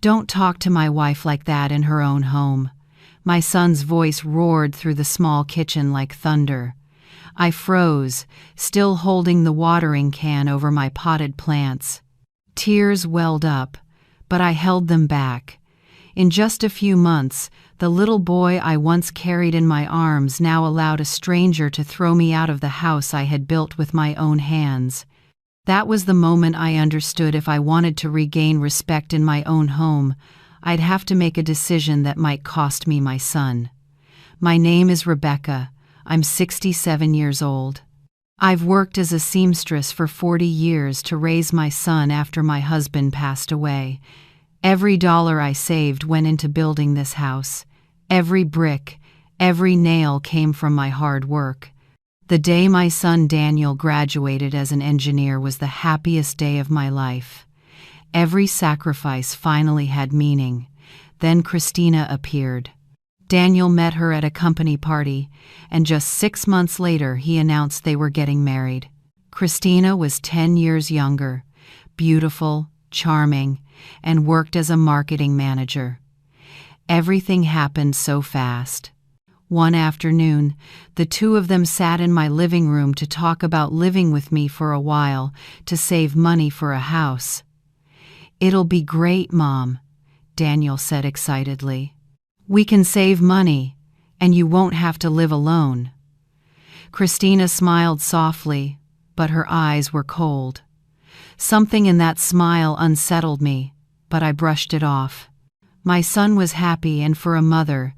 "Don't talk to my wife like that in her own home." My son's voice roared through the small kitchen like thunder. I froze, still holding the watering can over my potted plants. Tears welled up, but I held them back. In just a few months, the little boy I once carried in my arms now allowed a stranger to throw me out of the house I had built with my own hands. That was the moment I understood if I wanted to regain respect in my own home, I'd have to make a decision that might cost me my son. My name is Rebecca. I'm 67 years old. I've worked as a seamstress for 40 years to raise my son after my husband passed away. Every dollar I saved went into building this house. Every brick, every nail came from my hard work. The day my son Daniel graduated as an engineer was the happiest day of my life. Every sacrifice finally had meaning. Then Christina appeared. Daniel met her at a company party, and just 6 months later he announced they were getting married. Christina was 10 years younger, beautiful, charming, and worked as a marketing manager. Everything happened so fast. One afternoon, the two of them sat in my living room to talk about living with me for a while to save money for a house. "It'll be great, Mom," Daniel said excitedly. "We can save money, and you won't have to live alone." Christina smiled softly, but her eyes were cold. Something in that smile unsettled me, but I brushed it off. My son was happy, and for a mother,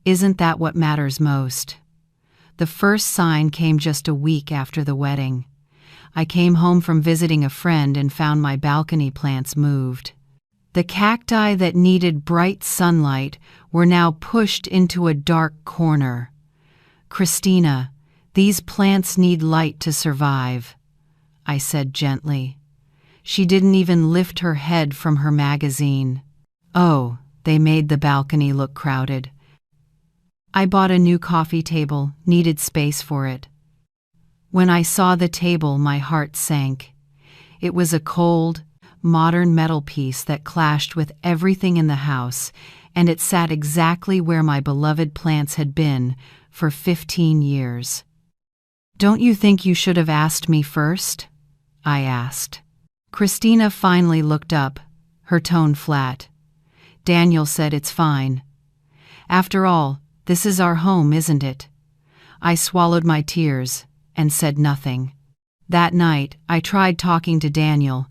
isn't that what matters most? The first sign came just a week after the wedding. I came home from visiting a friend and found my balcony plants moved. The cacti that needed bright sunlight were now pushed into a dark corner. "Christina, these plants need light to survive," I said gently. She didn't even lift her head from her magazine. Oh, they made the balcony look crowded. I bought a new coffee table, needed space for it. When I saw the table, my heart sank. It was a cold, modern metal piece that clashed with everything in the house, and it sat exactly where my beloved plants had been for 15 years. "Don't you think you should have asked me first?" I asked. Christina finally looked up, her tone flat. Daniel said, "It's fine. After all, this is our home, isn't it?" I swallowed my tears and said nothing. That night, I tried talking to Daniel,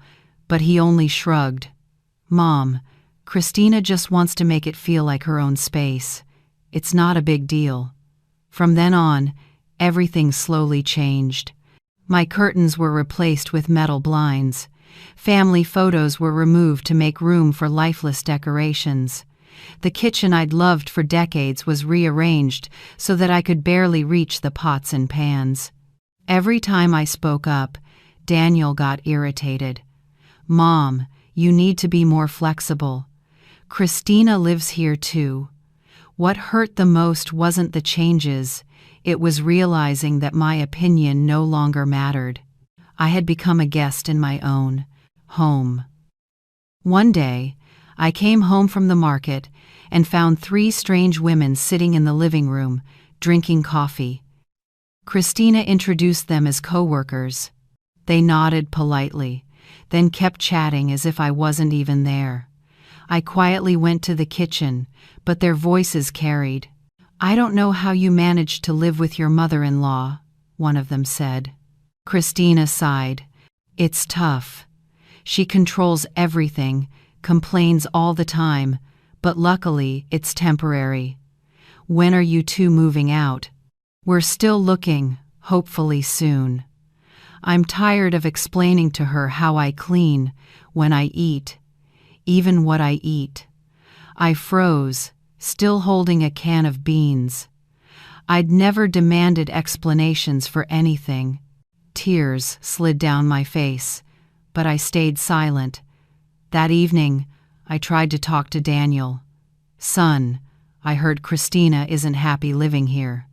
but he only shrugged. "Mom, Christina just wants to make it feel like her own space. It's not a big deal." From then on, everything slowly changed. My curtains were replaced with metal blinds. Family photos were removed to make room for lifeless decorations. The kitchen I'd loved for decades was rearranged so that I could barely reach the pots and pans. Every time I spoke up, Daniel got irritated. "Mom, you need to be more flexible. Christina lives here too." What hurt the most wasn't the changes, it was realizing that my opinion no longer mattered. I had become a guest in my own home. One day, I came home from the market and found 3 strange women sitting in the living room, drinking coffee. Christina introduced them as co-workers. They nodded politely, then kept chatting as if I wasn't even there. I quietly went to the kitchen, but their voices carried. "I don't know how you managed to live with your mother-in-law," one of them said. Christina sighed. "It's tough. She controls everything, complains all the time, but luckily it's temporary." "When are you two moving out?" "We're still looking, hopefully soon." I'm tired of explaining to her how I clean, when I eat, even what I eat. I froze, still holding a can of beans. I'd never demanded explanations for anything. Tears slid down my face, but I stayed silent. That evening, I tried to talk to Daniel. "Son, I heard Christina isn't happy living here."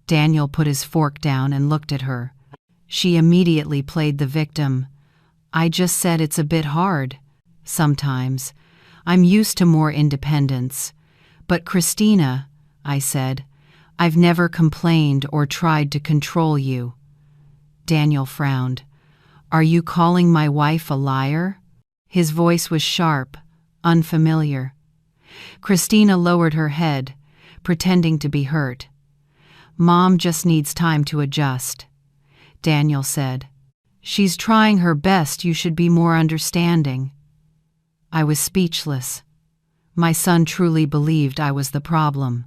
Daniel put his fork down and looked at her. She immediately played the victim. "I just said it's a bit hard. Sometimes. I'm used to more independence. But Christina, I said, I've never complained or tried to control you. Daniel frowned. Are you calling my wife a liar? His voice was sharp, unfamiliar. Christina lowered her head, pretending to be hurt. Mom just needs time to adjust. Daniel said. She's trying her best. You should be more understanding. I was speechless. My son truly believed I was the problem.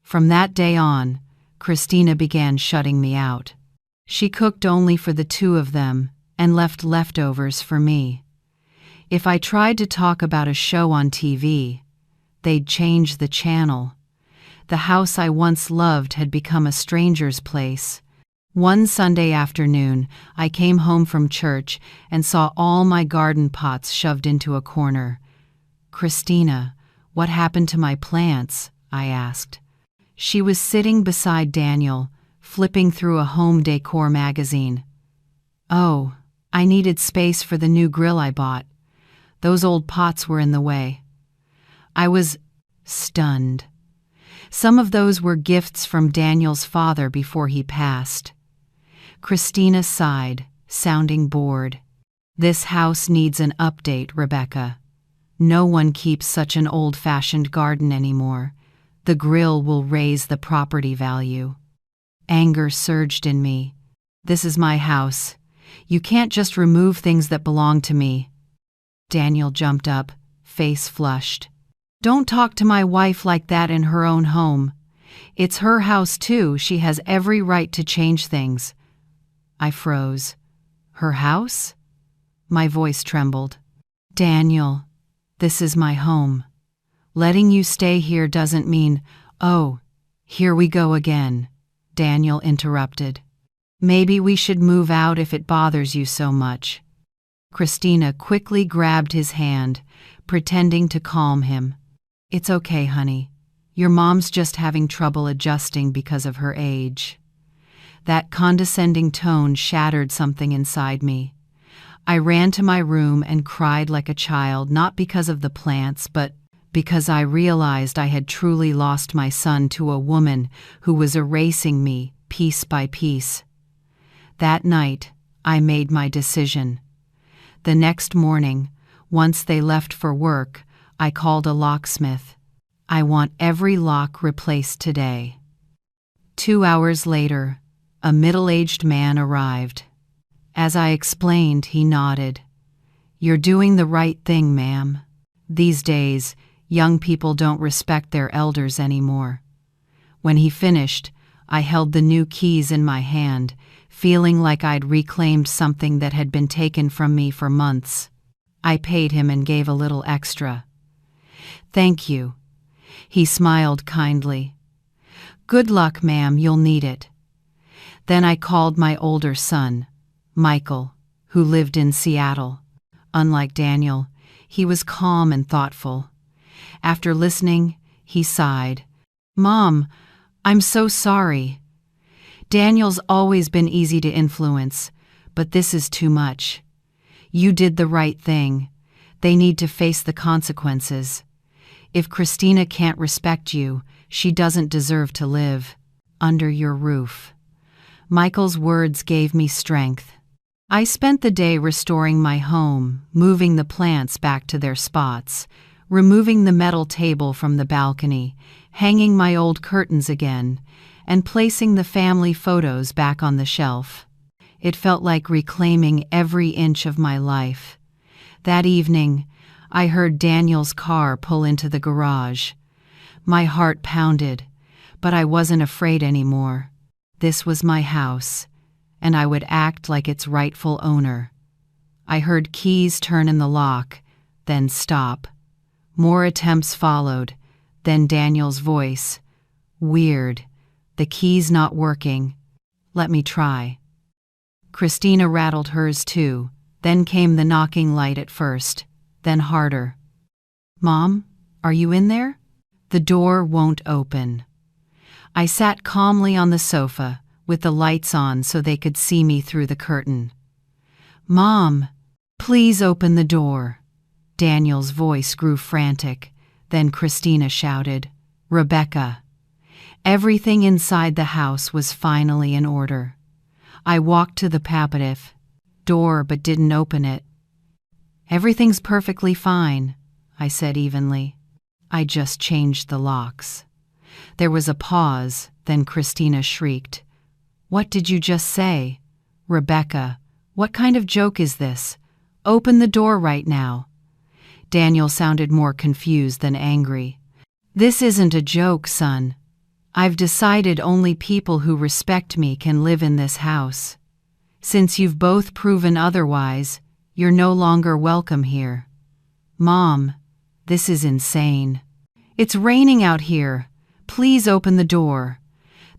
From that day on, Christina began shutting me out. She cooked only for the two of them and left leftovers for me. If I tried to talk about a show on TV, they'd change the channel. The house I once loved had become a stranger's place. One Sunday afternoon, I came home from church and saw all my garden pots shoved into a corner. Christina, what happened to my plants? I asked. She was sitting beside Daniel, flipping through a home decor magazine. Oh, I needed space for the new grill I bought. Those old pots were in the way. I was stunned. Some of those were gifts from Daniel's father before he passed. Christina sighed, sounding bored. This house needs an update, Rebecca. No one keeps such an old-fashioned garden anymore. The grill will raise the property value. Anger surged in me. This is my house. You can't just remove things that belong to me. Daniel jumped up, face flushed. Don't talk to my wife like that in her own home. It's her house too. She has every right to change things. I froze. Her house? My voice trembled. Daniel, this is my home. Letting you stay here doesn't mean, oh, here we go again. Daniel interrupted. Maybe we should move out if it bothers you so much. Christina quickly grabbed his hand, pretending to calm him. It's okay, honey. Your mom's just having trouble adjusting because of her age. That condescending tone shattered something inside me. I ran to my room and cried like a child, not because of the plants, but because I realized I had truly lost my son to a woman who was erasing me piece by piece. That night, I made my decision. The next morning, once they left for work, I called a locksmith. I want every lock replaced today. 2 hours later, a middle-aged man arrived. As I explained, he nodded. You're doing the right thing, ma'am. These days, young people don't respect their elders anymore. When he finished, I held the new keys in my hand, feeling like I'd reclaimed something that had been taken from me for months. I paid him and gave a little extra. Thank you. He smiled kindly. Good luck, ma'am, you'll need it. Then I called my older son, Michael, who lived in Seattle. Unlike Daniel, he was calm and thoughtful. After listening, he sighed. Mom, I'm so sorry. Daniel's always been easy to influence, but this is too much. You did the right thing. They need to face the consequences. If Christina can't respect you, she doesn't deserve to live under your roof. Michael's words gave me strength. I spent the day restoring my home, moving the plants back to their spots, removing the metal table from the balcony, hanging my old curtains again, and placing the family photos back on the shelf. It felt like reclaiming every inch of my life. That evening, I heard Daniel's car pull into the garage. My heart pounded, but I wasn't afraid anymore. This was my house, and I would act like its rightful owner. I heard keys turn in the lock, then stop. More attempts followed, then Daniel's voice. Weird. The key's not working. Let me try. Christina rattled hers too. Then came the knocking light at first, then harder. Mom, are you in there? The door won't open. I sat calmly on the sofa, with the lights on so they could see me through the curtain. Mom, please open the door. Daniel's voice grew frantic. Then Christina shouted, "Rebecca!" Everything inside the house was finally in order. I walked to the papative door but didn't open it. "Everything's perfectly fine," I said evenly. "I just changed the locks." There was a pause, then Christina shrieked, "What did you just say? Rebecca, what kind of joke is this? Open the door right now." Daniel sounded more confused than angry. "This isn't a joke, son. I've decided only people who respect me can live in this house. Since you've both proven otherwise, you're no longer welcome here." "Mom, this is insane. It's raining out here. Please open the door."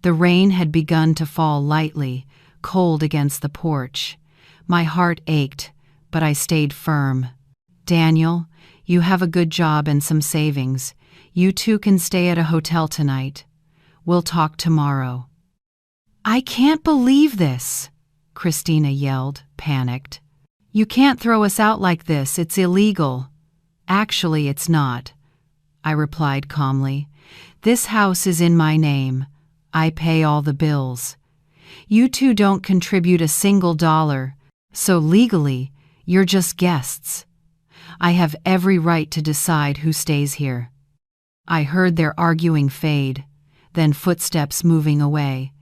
The rain had begun to fall lightly, cold against the porch. My heart ached, but I stayed firm. "Daniel, you have a good job and some savings. You two can stay at a hotel tonight. We'll talk tomorrow." "I can't believe this," Christina yelled, panicked. "You can't throw us out like this. It's illegal." "Actually, it's not," I replied calmly. "This house is in my name. I pay all the bills. You two don't contribute a single dollar, so legally, you're just guests. I have every right to decide who stays here." I heard their arguing fade, then footsteps moving away.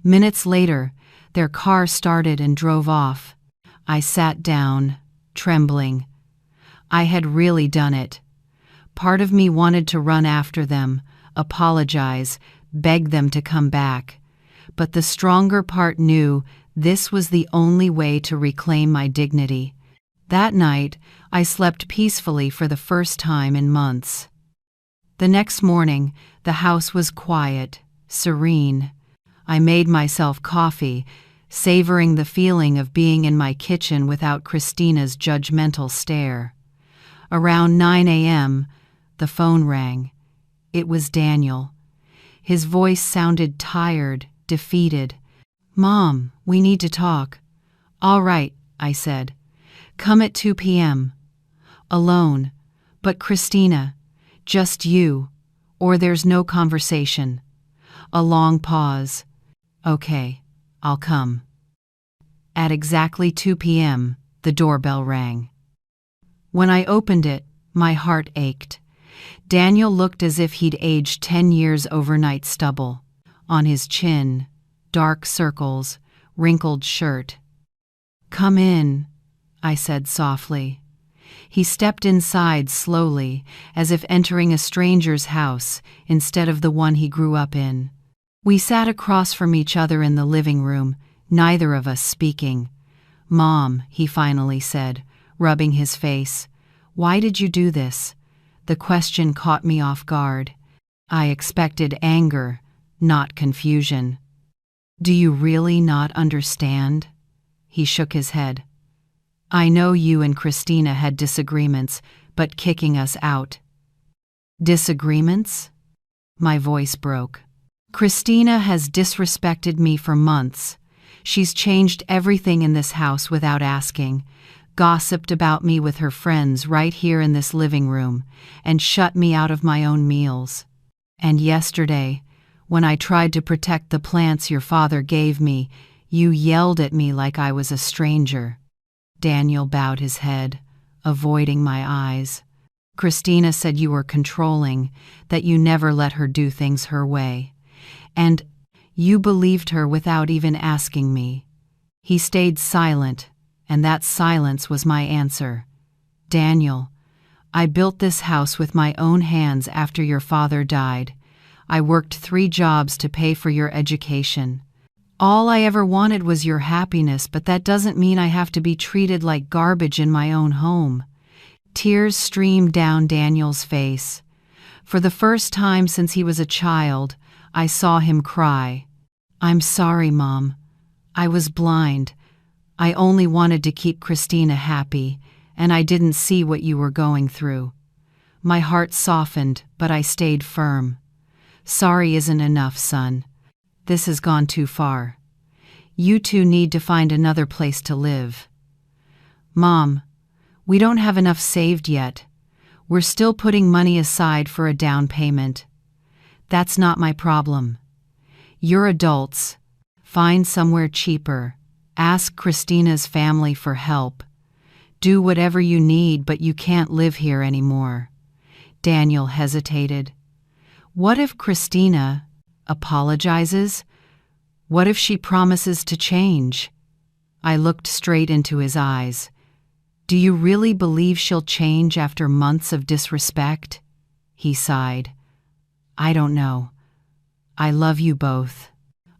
Minutes later, their car started and drove off. I sat down, trembling. I had really done it. Part of me wanted to run after them, apologize, beg them to come back. But the stronger part knew this was the only way to reclaim my dignity. That night, I slept peacefully for the first time in months. The next morning, the house was quiet, serene. I made myself coffee, savoring the feeling of being in my kitchen without Christina's judgmental stare. Around 9 a.m., the phone rang. It was Daniel. His voice sounded tired, defeated. "Mom, we need to talk." "All right," I said. "Come at 2 p.m. Alone. But Christina, just you, or there's no conversation." A long pause. "Okay, I'll come." At exactly 2 p.m., the doorbell rang. When I opened it, my heart ached. Daniel looked as if he'd aged 10 years overnight stubble. On his chin, dark circles, wrinkled shirt. "Come in," I said softly. He stepped inside slowly, as if entering a stranger's house instead of the one he grew up in. We sat across from each other in the living room, neither of us speaking. "Mom," he finally said, rubbing his face, "why did you do this?" The question caught me off guard. I expected anger, not confusion. "Do you really not understand?" He shook his head. "I know you and Christina had disagreements, but kicking us out." "Disagreements?" My voice broke. "Christina has disrespected me for months. She's changed everything in this house without asking, gossiped about me with her friends right here in this living room, and shut me out of my own meals. And yesterday, when I tried to protect the plants your father gave me, you yelled at me like I was a stranger." Daniel bowed his head, avoiding my eyes. "Christina said you were controlling, that you never let her do things her way. And you believed her without even asking me." He stayed silent, and that silence was my answer. "Daniel, I built this house with my own hands after your father died. I worked 3 jobs to pay for your education. All I ever wanted was your happiness, but that doesn't mean I have to be treated like garbage in my own home." Tears streamed down Daniel's face. For the first time since he was a child, I saw him cry. "I'm sorry, Mom. I was blind. I only wanted to keep Christina happy, and I didn't see what you were going through." My heart softened, but I stayed firm. "Sorry isn't enough, son. This has gone too far. You two need to find another place to live." "Mom, We don't have enough saved yet. We're still putting money aside for a down payment. That's not my problem. You're adults. Find somewhere cheaper. Ask Christina's family for help. Do whatever you need, but you can't live here anymore." Daniel hesitated. What if Christina apologizes? What if she promises to change? I looked straight into his eyes. "Do you really believe she'll change after months of disrespect?" He sighed. "I don't know. I love you both.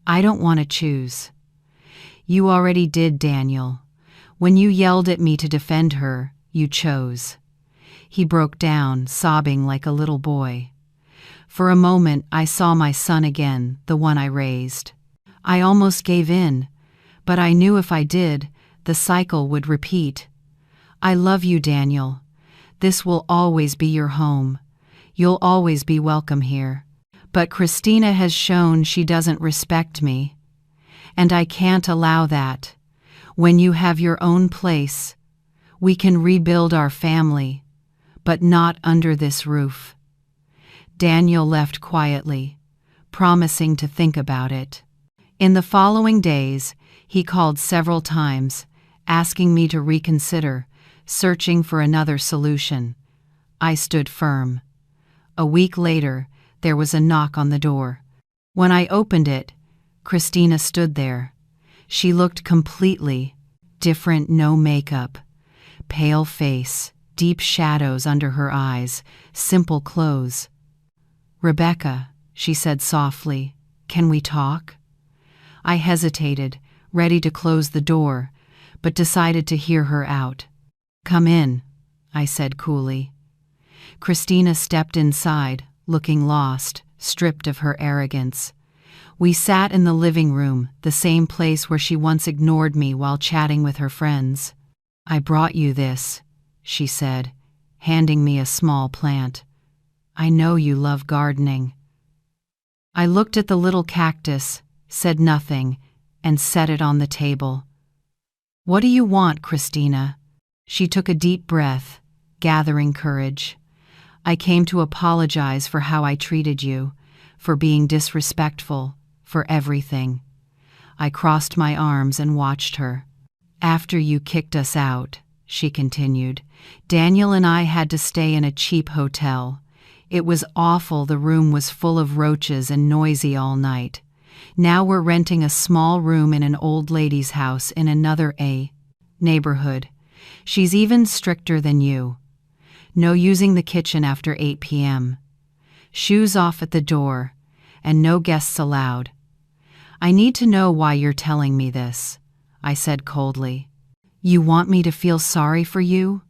I don't want to choose." "You already did, Daniel. When you yelled at me to defend her, you chose." He broke down, sobbing like a little boy. For a moment, I saw my son again, the one I raised. I almost gave in, but I knew if I did, the cycle would repeat. "I love you, Daniel. This will always be your home. You'll always be welcome here. But Christina has shown she doesn't respect me. And I can't allow that. When you have your own place, we can rebuild our family, but not under this roof." Daniel left quietly, promising to think about it. In the following days, he called several times, asking me to reconsider, searching for another solution. I stood firm. A week later, there was a knock on the door. When I opened it, Christina stood there. She looked completely different, no makeup, pale face, deep shadows under her eyes, simple clothes. "Rebecca," she said softly, "can we talk?" I hesitated, ready to close the door, but decided to hear her out. "Come in," I said coolly. Christina stepped inside, looking lost, stripped of her arrogance. We sat in the living room, the same place where she once ignored me while chatting with her friends. "I brought you this," she said, handing me a small plant. "I know you love gardening." I looked at the little cactus, said nothing, and set it on the table. "What do you want, Christina?" She took a deep breath, gathering courage. "I came to apologize for how I treated you, for being disrespectful, for everything." I crossed my arms and watched her. "After you kicked us out," she continued, "Daniel and I had to stay in a cheap hotel. It was awful. The room was full of roaches and noisy all night. Now we're renting a small room in an old lady's house in another neighborhood. She's even stricter than you. No using the kitchen after 8 p.m. Shoes off at the door, and no guests allowed." "I need to know why you're telling me this," I said coldly. "You want me to feel sorry for you?"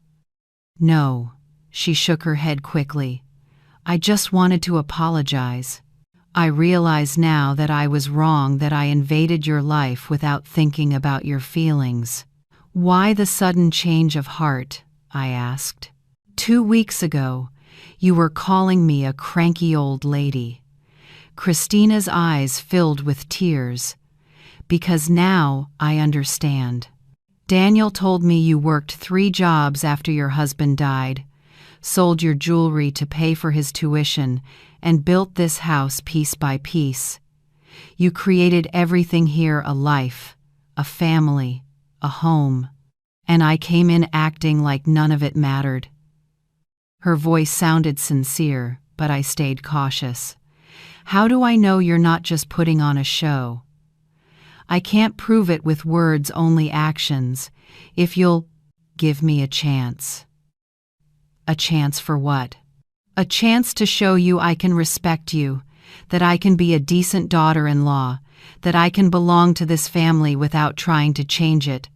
"No," she shook her head quickly. "I just wanted to apologize. I realize now that I was wrong, that I invaded your life without thinking about your feelings." "Why the sudden change of heart?" I asked. 2 weeks ago, you were calling me a cranky old lady." Christina's eyes filled with tears. "Because now I understand. Daniel told me you worked 3 jobs after your husband died, sold your jewelry to pay for his tuition, and built this house piece by piece. You created everything here, a life, a family, a home. And I came in acting like none of it mattered." Her voice sounded sincere, but I stayed cautious. "How do I know you're not just putting on a show?" "I can't prove it with words, only actions. If you'll give me a chance." "A chance for what?" "A chance to show you I can respect you, that I can be a decent daughter-in-law, that I can belong to this family without trying to change it."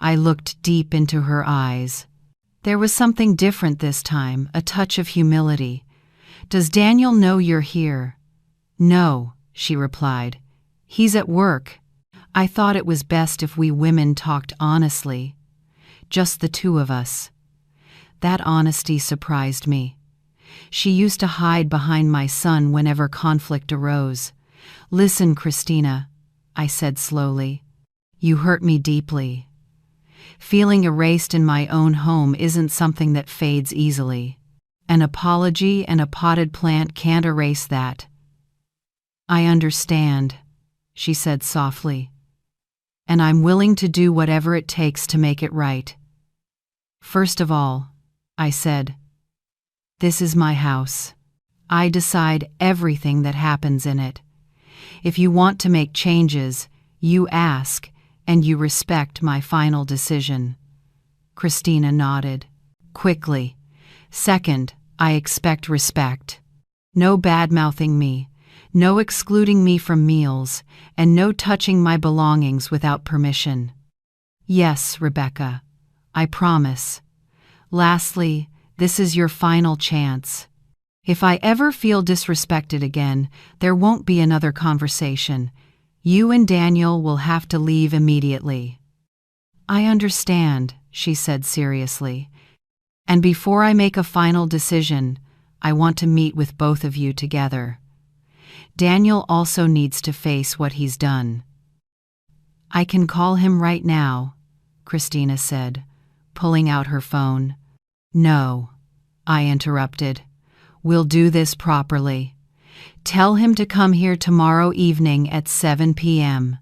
I looked deep into her eyes. There was something different this time, a touch of humility. "Does Daniel know you're here?" "No," she replied. "He's at work." I thought it was best if we women talked honestly. Just the two of us. That honesty surprised me. She used to hide behind my son whenever conflict arose. "Listen, Christina," I said slowly. "You hurt me deeply. Feeling erased in my own home isn't something that fades easily. An apology and a potted plant can't erase that. I understand, she said softly. And I'm willing to do whatever it takes to make it right. First of all, I said, this is my house. I decide everything that happens in it. If you want to make changes, you ask, and you respect my final decision. Christina nodded. Quickly. Second, I expect respect. No bad-mouthing me, no excluding me from meals, and no touching my belongings without permission. Yes, Rebecca, I promise. Lastly, this is your final chance. If I ever feel disrespected again, there won't be another conversation. You and Daniel will have to leave immediately. I understand, she said seriously. And before I make a final decision, I want to meet with both of you together. Daniel also needs to face what he's done. I can call him right now, Christina said, pulling out her phone. No, I interrupted. We'll do this properly. Tell him to come here tomorrow evening at 7 p.m.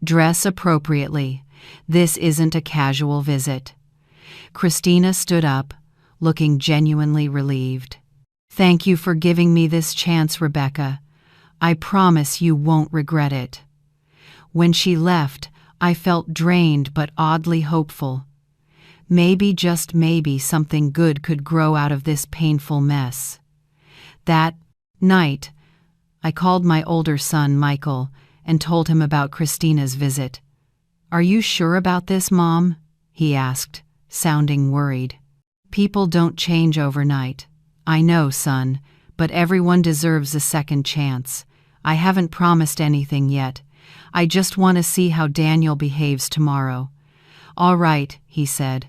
Dress appropriately. This isn't a casual visit. Christina stood up, looking genuinely relieved. Thank you for giving me this chance, Rebecca. I promise you won't regret it. When she left, I felt drained but oddly hopeful. Maybe, just maybe, something good could grow out of this painful mess. That night, I called my older son, Michael, and told him about Christina's visit. Are you sure about this, Mom? He asked, sounding worried. People don't change overnight. I know, son, but everyone deserves a second chance. I haven't promised anything yet. I just want to see how Daniel behaves tomorrow. All right, he said.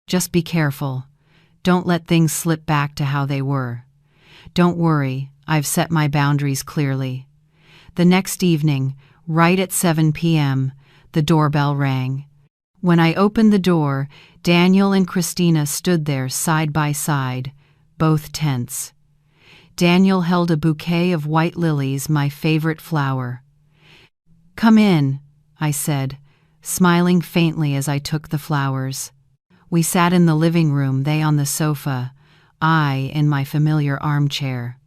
Just be careful. Don't let things slip back to how they were. Don't worry, I've set my boundaries clearly. The next evening, right at 7 p.m., the doorbell rang. When I opened the door, Daniel and Christina stood there side by side, both tense. Daniel held a bouquet of white lilies, my favorite flower. Come in, I said, smiling faintly as I took the flowers. We sat in the living room, they on the sofa, I in my familiar armchair.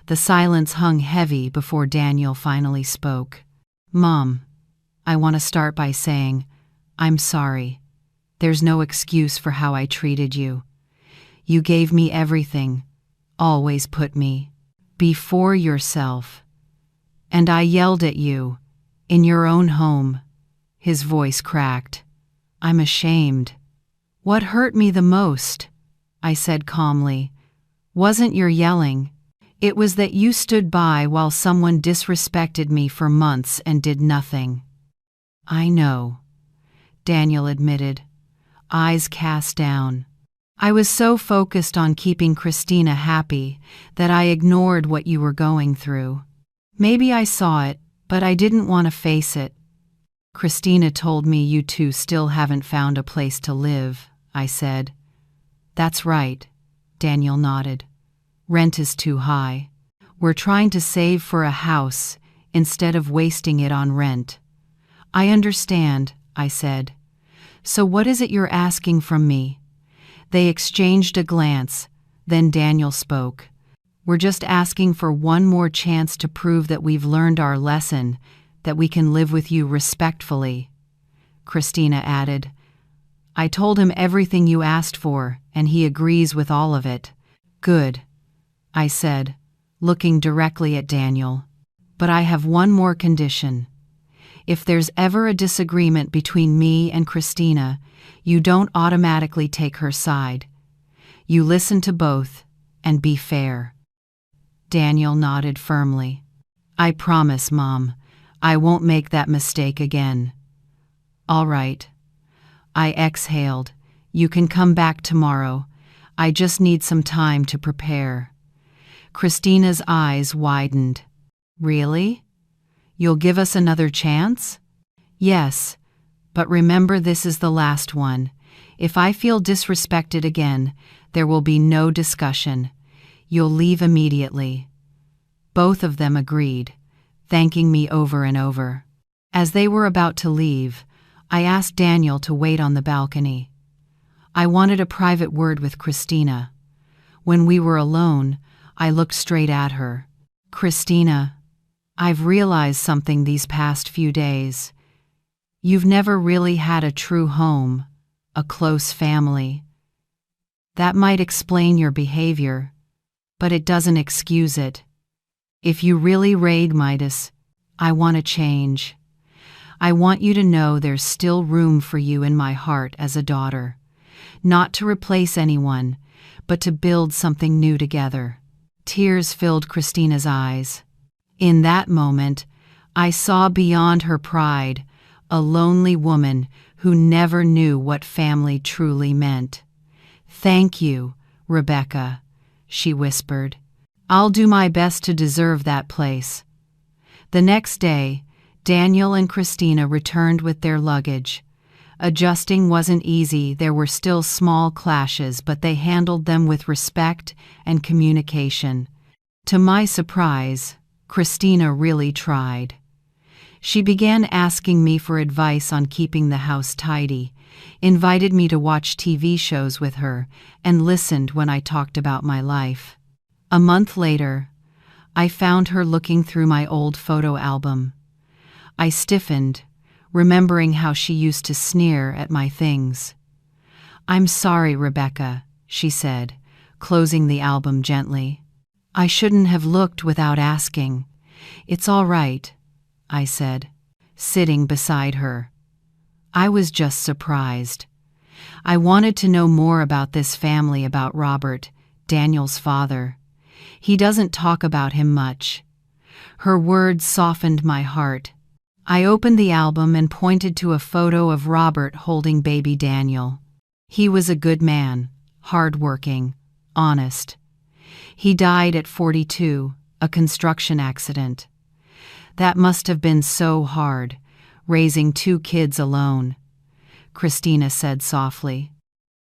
The silence hung heavy before Daniel finally spoke. Mom, I want to start by saying, I'm sorry. There's no excuse for how I treated you. You gave me everything, always put me before yourself. And I yelled at you, in your own home. His voice cracked. I'm ashamed. What hurt me the most, I said calmly, wasn't your yelling. It was that you stood by while someone disrespected me for months and did nothing. I know, Daniel admitted, eyes cast down. I was so focused on keeping Christina happy that I ignored what you were going through. Maybe I saw it, but I didn't want to face it. Christina told me you two still haven't found a place to live, I said. That's right, Daniel nodded. Rent is too high. We're trying to save for a house instead of wasting it on rent. I understand, I said. So what is it you're asking from me? They exchanged a glance, then Daniel spoke. We're just asking for one more chance to prove that we've learned our lesson, that we can live with you respectfully. Christina added, I told him everything you asked for, and he agrees with all of it. Good, I said, looking directly at Daniel. But I have one more condition. If there's ever a disagreement between me and Christina, you don't automatically take her side. You listen to both and be fair. Daniel nodded firmly. I promise, Mom, I won't make that mistake again. All right. I exhaled. You can come back tomorrow. I just need some time to prepare. Christina's eyes widened. Really? You'll give us another chance? Yes, But remember, this is the last one. If I feel disrespected again, there will be no discussion. You'll leave immediately." Both of them agreed, thanking me over and over. As they were about to leave, I asked Daniel to wait on the balcony. I wanted a private word with Christina. When we were alone, I looked straight at her. "Christina, I've realized something these past few days. You've never really had a true home, a close family. That might explain your behavior, but it doesn't excuse it. If you really raid Midas, I want to change. I want you to know there's still room for you in my heart as a daughter. Not to replace anyone, but to build something new together." Tears filled Christina's eyes. In that moment, I saw beyond her pride a lonely woman who never knew what family truly meant. "Thank you, Rebecca," she whispered. "I'll do my best to deserve that place." The next day, Daniel and Christina returned with their luggage. Adjusting wasn't easy. There were still small clashes, but they handled them with respect and communication. To my surprise, Christina really tried. She began asking me for advice on keeping the house tidy, invited me to watch TV shows with her, and listened when I talked about my life. A month later, I found her looking through my old photo album. I stiffened, remembering how she used to sneer at my things. "I'm sorry, Rebecca," she said, closing the album gently. "I shouldn't have looked without asking." "It's all right," I said, sitting beside her. I was just surprised. I wanted to know more about this family, about Robert, Daniel's father. He doesn't talk about him much. Her words softened my heart. I opened the album and pointed to a photo of Robert holding baby Daniel. He was a good man, hardworking, honest. He died at 42, a construction accident. That must have been so hard, raising 2 kids alone, Christina said softly.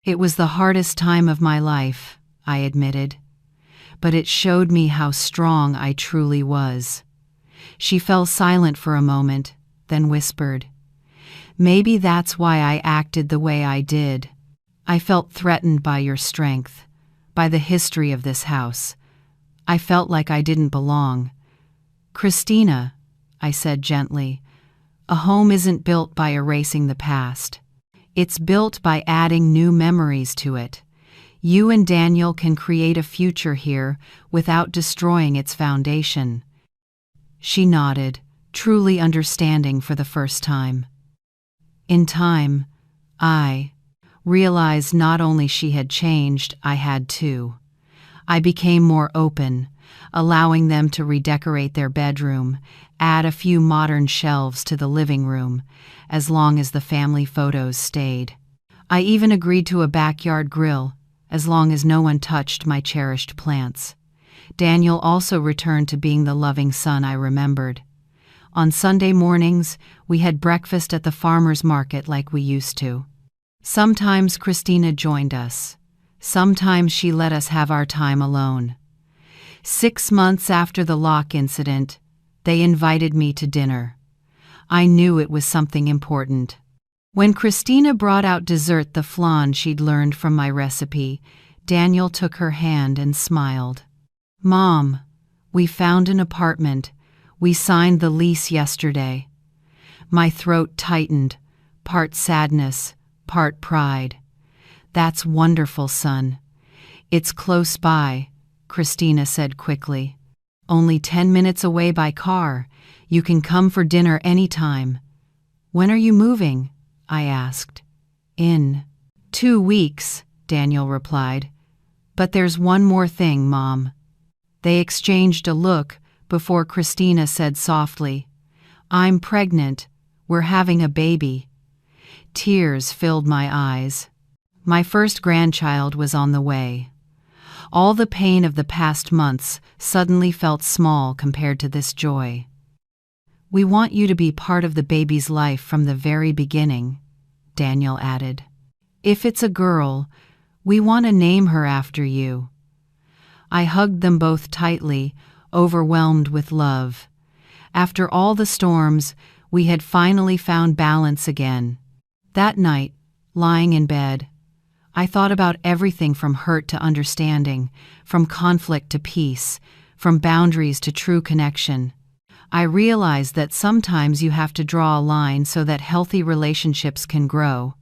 "It was the hardest time of my life," I admitted. "But it showed me how strong I truly was." She fell silent for a moment, then whispered, "Maybe that's why I acted the way I did. I felt threatened by your strength, by the history of this house. I felt like I didn't belong." "Christina," I said gently, "a home isn't built by erasing the past. It's built by adding new memories to it. You and Daniel can create a future here without destroying its foundation." She nodded, truly understanding for the first time. In time, I realized not only she had changed, I had too. I became more open, allowing them to redecorate their bedroom, add a few modern shelves to the living room, as long as the family photos stayed. I even agreed to a backyard grill, as long as no one touched my cherished plants. Daniel also returned to being the loving son I remembered. On Sunday mornings, we had breakfast at the farmer's market like we used to. Sometimes Christina joined us. Sometimes she let us have our time alone. 6 months after the lock incident, they invited me to dinner. I knew it was something important. When Christina brought out dessert, the flan she'd learned from my recipe, Daniel took her hand and smiled. "Mom, we found an apartment. We signed the lease yesterday." My throat tightened, part sadness, part pride. "That's wonderful, son. It's close by," Christina said quickly. "Only 10 minutes away by car. You can come for dinner anytime." "When are you moving?" I asked. "In 2 weeks, Daniel replied. "But there's one more thing, Mom." They exchanged a look before Christina said softly, "I'm pregnant. We're having a baby." Tears filled my eyes. My first grandchild was on the way. All the pain of the past months suddenly felt small compared to this joy. "We want you to be part of the baby's life from the very beginning," Daniel added. If it's a girl, we want to name her after you. I hugged them both tightly, overwhelmed with love. After all the storms, we had finally found balance again. That night, lying in bed, I thought about everything from hurt to understanding, from conflict to peace, from boundaries to true connection. I realized that sometimes you have to draw a line so that healthy relationships can grow.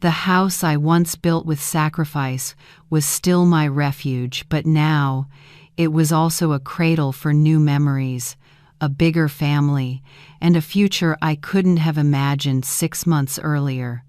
The house I once built with sacrifice was still my refuge, but now it was also a cradle for new memories, a bigger family, and a future I couldn't have imagined 6 months earlier.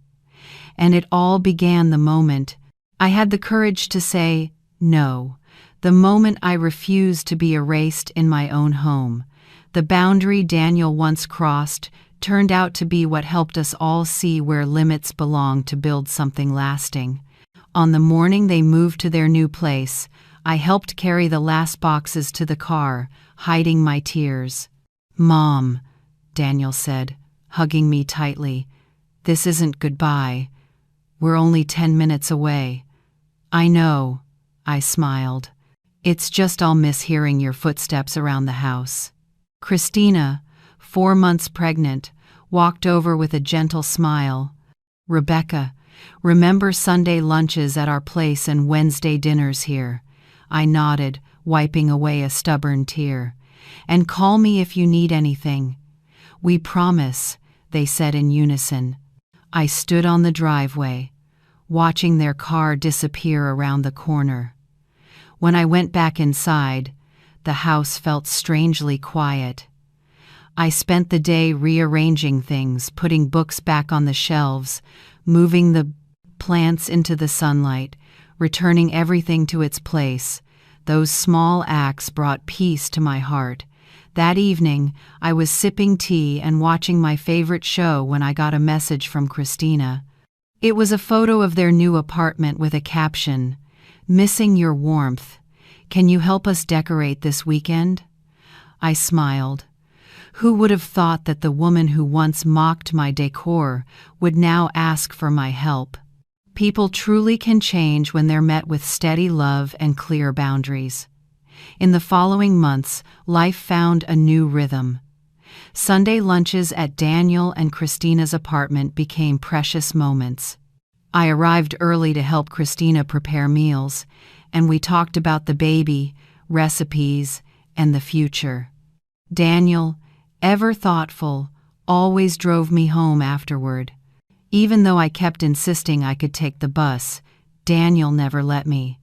And it all began the moment I had the courage to say no, the moment I refused to be erased in my own home. The boundary Daniel once crossed turned out to be what helped us all see where limits belong to build something lasting. On the morning they moved to their new place, I helped carry the last boxes to the car, hiding my tears. "Mom," Daniel said, hugging me tightly, "this isn't goodbye. We're only 10 minutes away." "I know," I smiled. "It's just I'll miss hearing your footsteps around the house." Christina, 4 months pregnant, walked over with a gentle smile. "Rebecca, remember Sunday lunches at our place and Wednesday dinners here?" I nodded, wiping away a stubborn tear. "And call me if you need anything." "We promise," they said in unison. I stood on the driveway, watching their car disappear around the corner. When I went back inside, the house felt strangely quiet. I spent the day rearranging things, putting books back on the shelves, moving the plants into the sunlight, returning everything to its place. Those small acts brought peace to my heart. That evening, I was sipping tea and watching my favorite show when I got a message from Christina. It was a photo of their new apartment with a caption, "Missing your warmth. Can you help us decorate this weekend?" I smiled. Who would have thought that the woman who once mocked my decor would now ask for my help? People truly can change when they're met with steady love and clear boundaries. In the following months, life found a new rhythm. Sunday lunches at Daniel and Christina's apartment became precious moments. I arrived early to help Christina prepare meals, and we talked about the baby, recipes, and the future. Daniel, ever thoughtful, always drove me home afterward. Even though I kept insisting I could take the bus, Daniel never let me.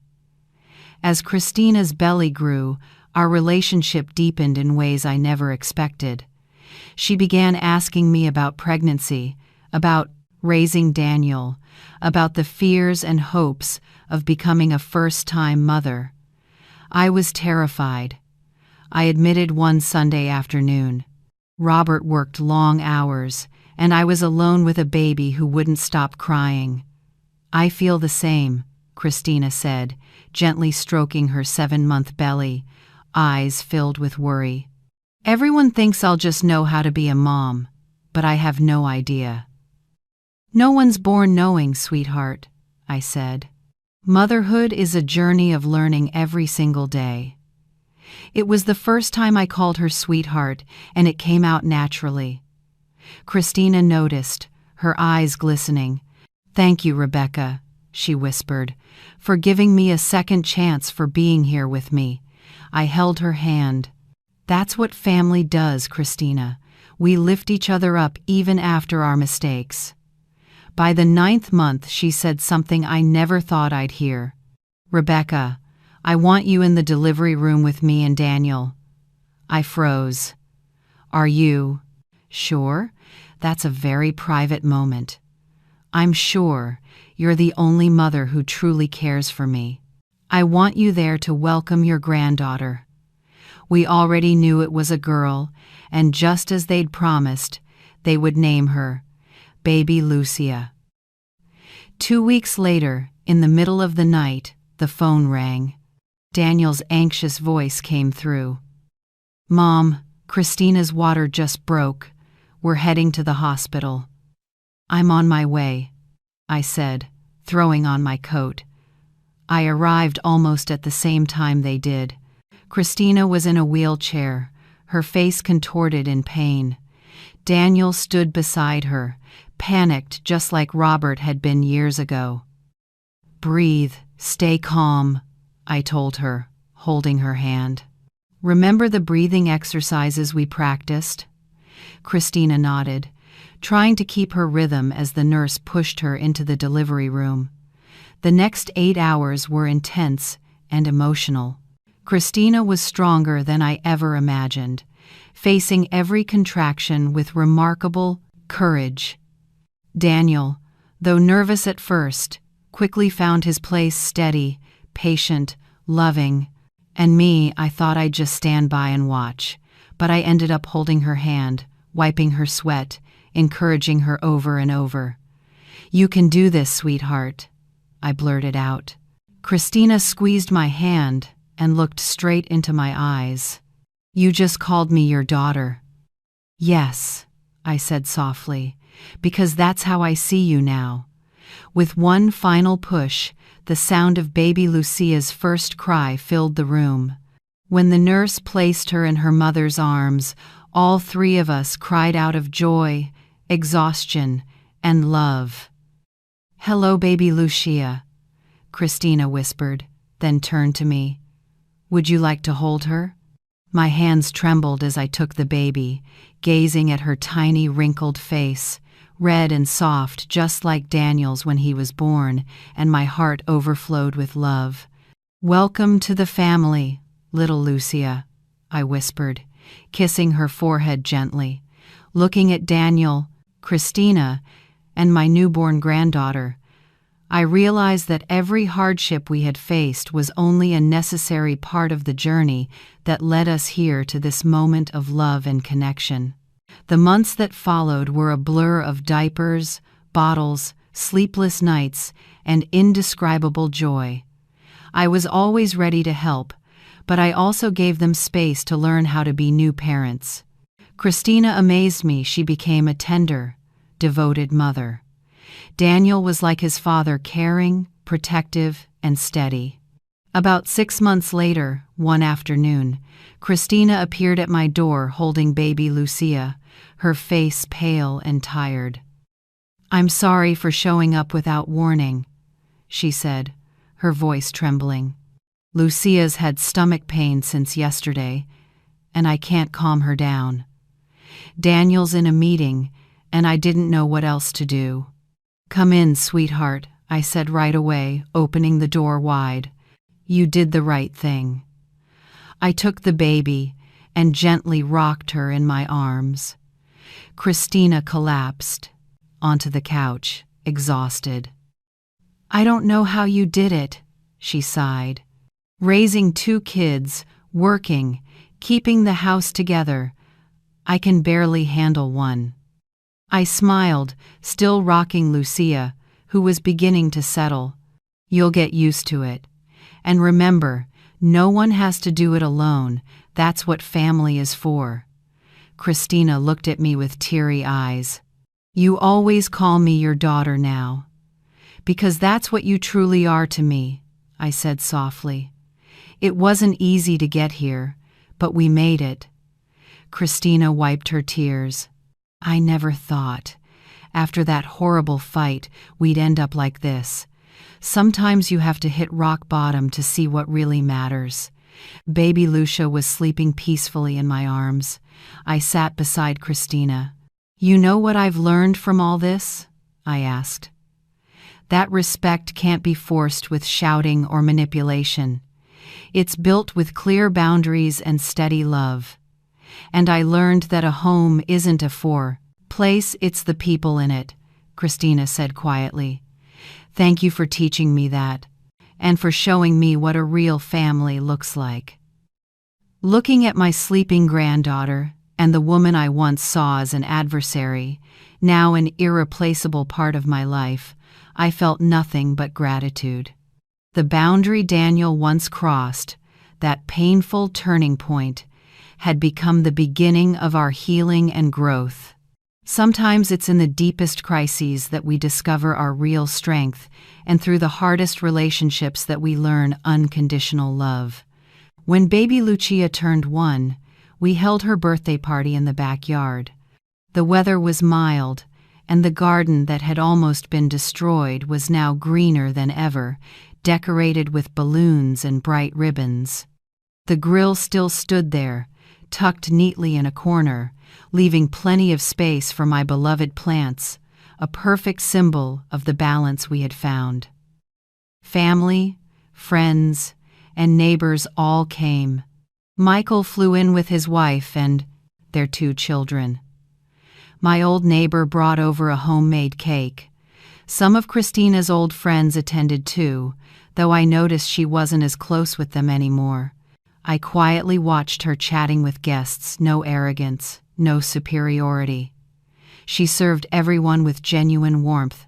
As Christina's belly grew, our relationship deepened in ways I never expected. She began asking me about pregnancy, about raising Daniel, about the fears and hopes of becoming a first-time mother. I was terrified. I admitted one Sunday afternoon. Robert worked long hours, and I was alone with a baby who wouldn't stop crying. "I feel the same," Christina said, gently stroking her 7-month belly, eyes filled with worry. "Everyone thinks I'll just know how to be a mom, but I have no idea." "No one's born knowing, sweetheart," I said. "Motherhood is a journey of learning every single day." It was the first time I called her sweetheart, and it came out naturally. Christina noticed, her eyes glistening. "Thank you, Rebecca," she whispered, "for giving me a second chance, for being here with me." I held her hand. "That's what family does, Christina. We lift each other up even after our mistakes." By the 9th month, she said something I never thought I'd hear. "Rebecca, I want you in the delivery room with me and Daniel." I froze. "Are you sure? That's a very private moment." "I'm sure. You're the only mother who truly cares for me. I want you there to welcome your granddaughter." We already knew it was a girl, and just as they'd promised, they would name her Baby Lucia. 2 weeks later, in the middle of the night, the phone rang. Daniel's anxious voice came through. "Mom, Christina's water just broke. We're heading to the hospital." "I'm on my way," I said, throwing on my coat. I arrived almost at the same time they did. Christina was in a wheelchair, her face contorted in pain. Daniel stood beside her, panicked just like Robert had been years ago. "Breathe, stay calm," I told her, holding her hand. "Remember the breathing exercises we practiced?" Christina nodded, trying to keep her rhythm as the nurse pushed her into the delivery room. The next 8 hours were intense and emotional. Christina was stronger than I ever imagined, facing every contraction with remarkable courage. Daniel, though nervous at first, quickly found his place steady, patient, loving. And me, I thought I'd just stand by and watch, but I ended up holding her hand, wiping her sweat, encouraging her over and over. "You can do this, sweetheart," I blurted out. Christina squeezed my hand and looked straight into my eyes. "You just called me your daughter." "Yes," I said softly, "because that's how I see you now." With one final push, the sound of baby Lucia's first cry filled the room. When the nurse placed her in her mother's arms, all three of us cried out of joy, exhaustion, and love. "Hello, baby Lucia," Christina whispered, then turned to me. "Would you like to hold her?" My hands trembled as I took the baby, gazing at her tiny wrinkled face, red and soft just like Daniel's when he was born, and my heart overflowed with love. "Welcome to the family, little Lucia," I whispered, kissing her forehead gently. Looking at Daniel, Christina, and my newborn granddaughter, I realized that every hardship we had faced was only a necessary part of the journey that led us here to this moment of love and connection. The months that followed were a blur of diapers, bottles, sleepless nights, and indescribable joy. I was always ready to help, but I also gave them space to learn how to be new parents. Christina amazed me. She became a tender, devoted mother. Daniel was like his father, caring, protective, and steady. About 6 months later, one afternoon, Christina appeared at my door holding baby Lucia, her face pale and tired. "I'm sorry for showing up without warning," she said, her voice trembling. "Lucia's had stomach pain since yesterday, and I can't calm her down. Daniel's in a meeting, and I didn't know what else to do." "Come in, sweetheart," I said right away, opening the door wide. "You did the right thing." I took the baby and gently rocked her in my arms. Christina collapsed onto the couch, exhausted. "I don't know how you did it," she sighed. "Raising 2 kids, working, keeping the house together. I can barely handle one." I smiled, still rocking Lucia, who was beginning to settle. "You'll get used to it. And remember, no one has to do it alone. That's what family is for." Christina looked at me with teary eyes. "You always call me your daughter now." "Because that's what you truly are to me," I said softly. "It wasn't easy to get here, but we made it." Christina wiped her tears. "I never thought, after that horrible fight, we'd end up like this. Sometimes you have to hit rock bottom to see what really matters." Baby Lucia was sleeping peacefully in my arms. I sat beside Christina. "You know what I've learned from all this?" I asked. "That respect can't be forced with shouting or manipulation. It's built with clear boundaries and steady love. And I learned that a home isn't a place, it's the people in it," Christina said quietly. "Thank you for teaching me that, and for showing me what a real family looks like." Looking at my sleeping granddaughter, and the woman I once saw as an adversary, now an irreplaceable part of my life, I felt nothing but gratitude. The boundary Daniel once crossed, that painful turning point, had become the beginning of our healing and growth. Sometimes it's in the deepest crises that we discover our real strength, and through the hardest relationships that we learn unconditional love. When baby Lucia turned 1, we held her birthday party in the backyard. The weather was mild, and the garden that had almost been destroyed was now greener than ever, decorated with balloons and bright ribbons. The grill still stood there, tucked neatly in a corner, leaving plenty of space for my beloved plants, a perfect symbol of the balance we had found. Family, friends, and neighbors all came. Michael flew in with his wife and their 2 children. My old neighbor brought over a homemade cake. Some of Christina's old friends attended too, though I noticed she wasn't as close with them anymore. I quietly watched her chatting with guests, no arrogance, no superiority. She served everyone with genuine warmth,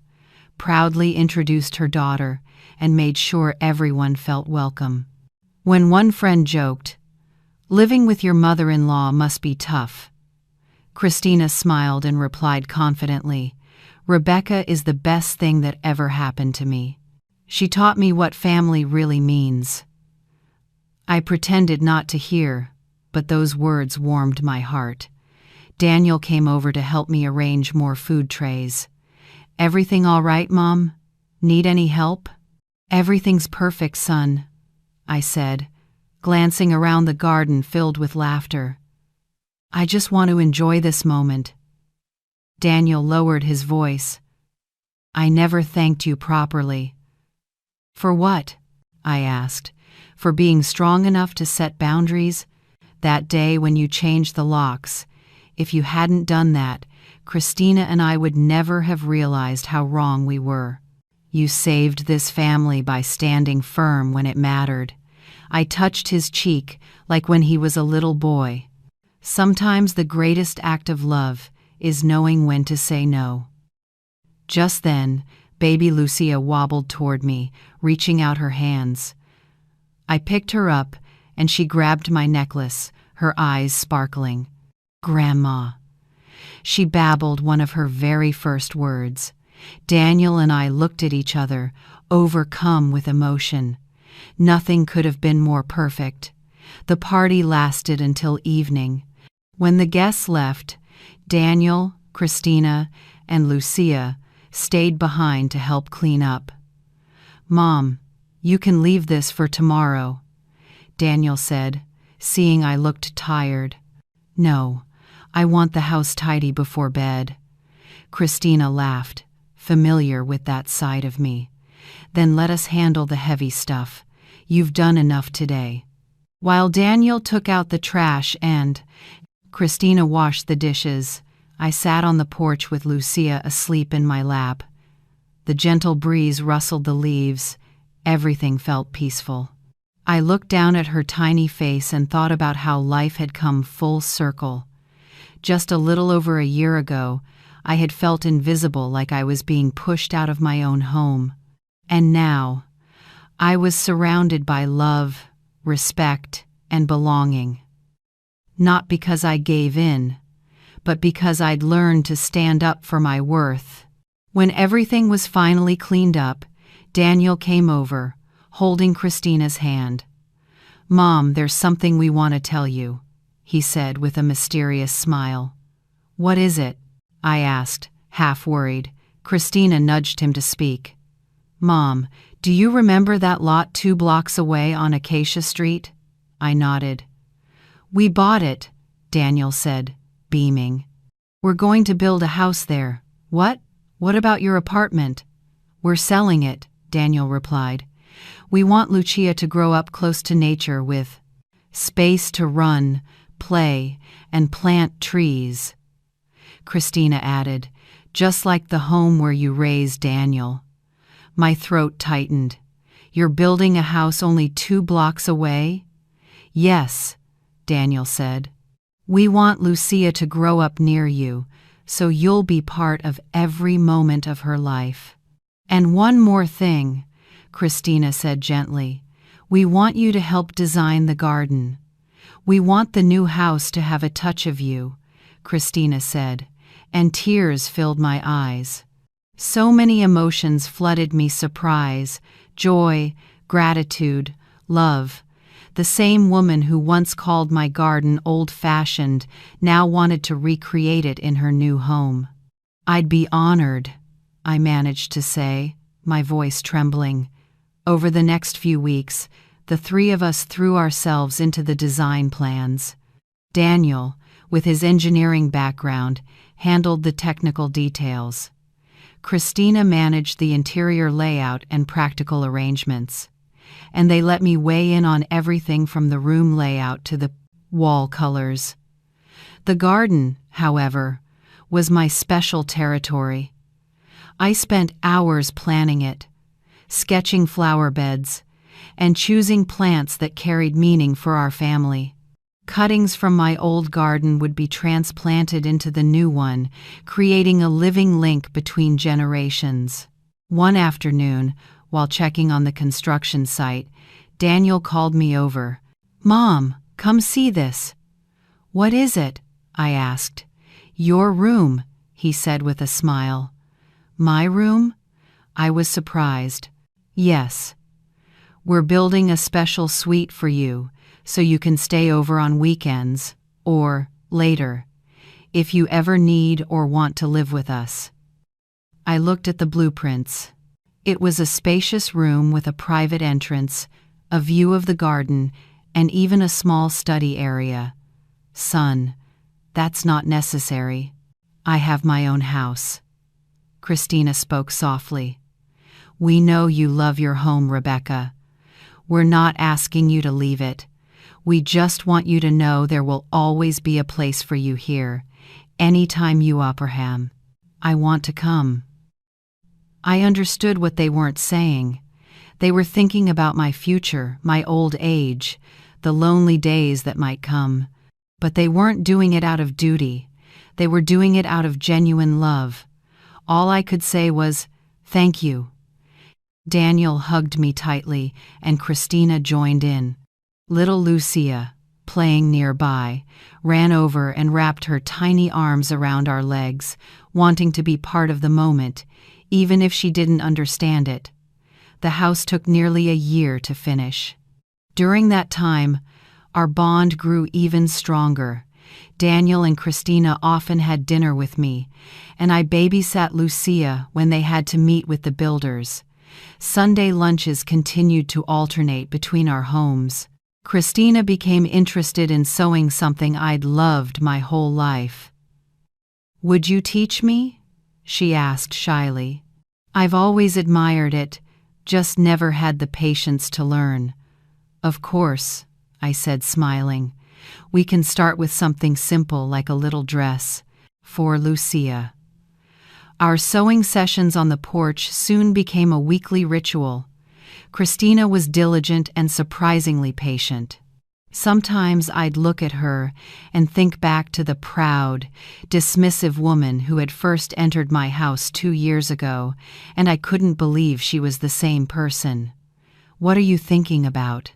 proudly introduced her daughter, and made sure everyone felt welcome. When one friend joked, "Living with your mother-in-law must be tough," Christina smiled and replied confidently, "Rebecca is the best thing that ever happened to me. She taught me what family really means." I pretended not to hear, but those words warmed my heart. Daniel came over to help me arrange more food trays. "Everything all right, Mom? Need any help?" "Everything's perfect, son," I said, glancing around the garden filled with laughter. "I just want to enjoy this moment." Daniel lowered his voice. "I never thanked you properly." "For what?" I asked. "For being strong enough to set boundaries? That day when you changed the locks. If you hadn't done that, Christina and I would never have realized how wrong we were. You saved this family by standing firm when it mattered." I touched his cheek like when he was a little boy. Sometimes the greatest act of love is knowing when to say no. Just then, baby Lucia wobbled toward me, reaching out her hands. I picked her up, and she grabbed my necklace, her eyes sparkling. "Grandma." She babbled one of her very first words. Daniel and I looked at each other, overcome with emotion. Nothing could have been more perfect. The party lasted until evening. When the guests left, Daniel, Christina, and Lucia stayed behind to help clean up. "Mom, you can leave this for tomorrow," Daniel said, seeing I looked tired. "No, I want the house tidy before bed." Christina laughed, familiar with that side of me. "Then let us handle the heavy stuff. You've done enough today." While Daniel took out the trash and Christina washed the dishes, I sat on the porch with Lucia asleep in my lap. The gentle breeze rustled the leaves. Everything felt peaceful. I looked down at her tiny face and thought about how life had come full circle. Just a little over a year ago, I had felt invisible, like I was being pushed out of my own home. And now, I was surrounded by love, respect, and belonging. Not because I gave in, but because I'd learned to stand up for my worth. When everything was finally cleaned up, Daniel came over, holding Christina's hand. "Mom, there's something we want to tell you," he said with a mysterious smile. "What is it?" I asked, half worried. Christina nudged him to speak. "Mom, do you remember that lot 2 blocks away on Acacia Street?" I nodded. "We bought it," Daniel said, beaming. "We're going to build a house there." "What? What about your apartment?" "We're selling it," Daniel replied. "We want Lucia to grow up close to nature with space to run, play, and plant trees." Christina added, "Just like the home where you raised Daniel." My throat tightened. "You're building a house only 2 blocks away?" "Yes," Daniel said. "We want Lucia to grow up near you, so you'll be part of every moment of her life. And one more thing," Christina said gently. "We want you to help design the garden. We want the new house to have a touch of you," Christina said, and tears filled my eyes. So many emotions flooded me: surprise, joy, gratitude, love. The same woman who once called my garden old-fashioned now wanted to recreate it in her new home. "I'd be honored," I managed to say, my voice trembling. Over the next few weeks, the three of us threw ourselves into the design plans. Daniel, with his engineering background, handled the technical details. Christina managed the interior layout and practical arrangements, and they let me weigh in on everything from the room layout to the wall colors. The garden, however, was my special territory. I spent hours planning it, sketching flower beds, and choosing plants that carried meaning for our family. Cuttings from my old garden would be transplanted into the new one, creating a living link between generations. One afternoon, while checking on the construction site, Daniel called me over. "Mom, come see this." "What is it?" I asked. "Your room," he said with a smile. "My room?" I was surprised. "Yes. We're building a special suite for you, so you can stay over on weekends, or later, if you ever need or want to live with us." I looked at the blueprints. It was a spacious room with a private entrance, a view of the garden, and even a small study area. "Son, that's not necessary. I have my own house." Christina spoke softly. "We know you love your home, Rebecca. We're not asking you to leave it. We just want you to know there will always be a place for you here, anytime you Abraham. I want to come." I understood what they weren't saying. They were thinking about my future, my old age, the lonely days that might come. But they weren't doing it out of duty. They were doing it out of genuine love. All I could say was, "Thank you." Daniel hugged me tightly, and Christina joined in. Little Lucia, playing nearby, ran over and wrapped her tiny arms around our legs, wanting to be part of the moment, even if she didn't understand it. The house took nearly a year to finish. During that time, our bond grew even stronger. Daniel and Christina often had dinner with me, and I babysat Lucia when they had to meet with the builders. Sunday lunches continued to alternate between our homes. Christina became interested in sewing, something I'd loved my whole life. "Would you teach me?" she asked shyly. "I've always admired it, just never had the patience to learn." "Of course," I said, smiling. "We can start with something simple like a little dress for Lucia." Our sewing sessions on the porch soon became a weekly ritual. Christina was diligent and surprisingly patient. Sometimes I'd look at her and think back to the proud, dismissive woman who had first entered my house 2 years ago, and I couldn't believe she was the same person. "What are you thinking about?"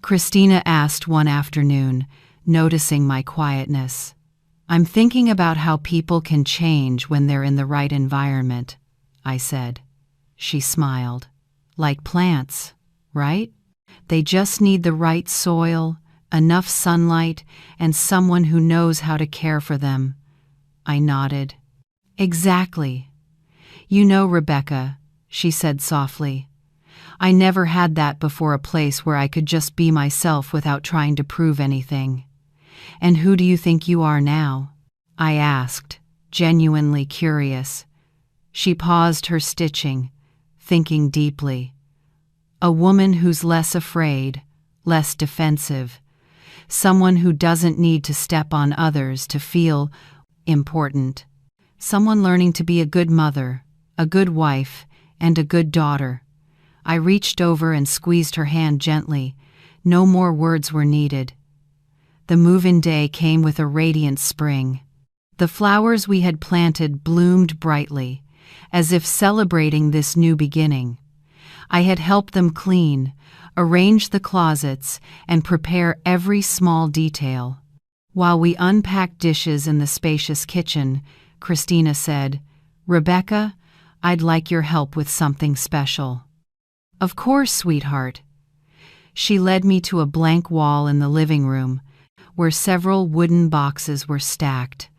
Christina asked one afternoon, noticing my quietness. "I'm thinking about how people can change when they're in the right environment," I said. She smiled. "Like plants, right? They just need the right soil, enough sunlight, and someone who knows how to care for them." I nodded. "Exactly. You know, Rebecca," she said softly, "I never had that before, a place where I could just be myself without trying to prove anything." "And who do you think you are now?" I asked, genuinely curious. She paused her stitching, thinking deeply. "A woman who's less afraid, less defensive. Someone who doesn't need to step on others to feel important. Someone learning to be a good mother, a good wife, and a good daughter." I reached over and squeezed her hand gently. No more words were needed. The move-in day came with a radiant spring. The flowers we had planted bloomed brightly, as if celebrating this new beginning. I had helped them clean, arrange the closets, and prepare every small detail. While we unpacked dishes in the spacious kitchen, Christina said, "Rebecca, I'd like your help with something special." "Of course, sweetheart." She led me to a blank wall in the living room, where several wooden boxes were stacked.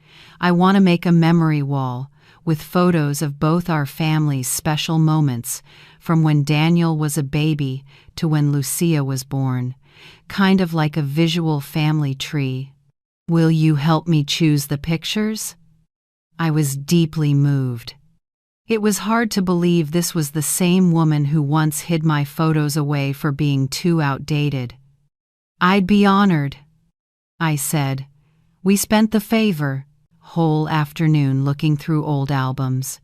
"I want to make a memory wall with photos of both our family's special moments, from when Daniel was a baby to when Lucia was born, kind of like a visual family tree. Will you help me choose the pictures?" I was deeply moved. It was hard to believe this was the same woman who once hid my photos away for being too outdated. "I'd be honored," I said. We spent the whole afternoon looking through old albums.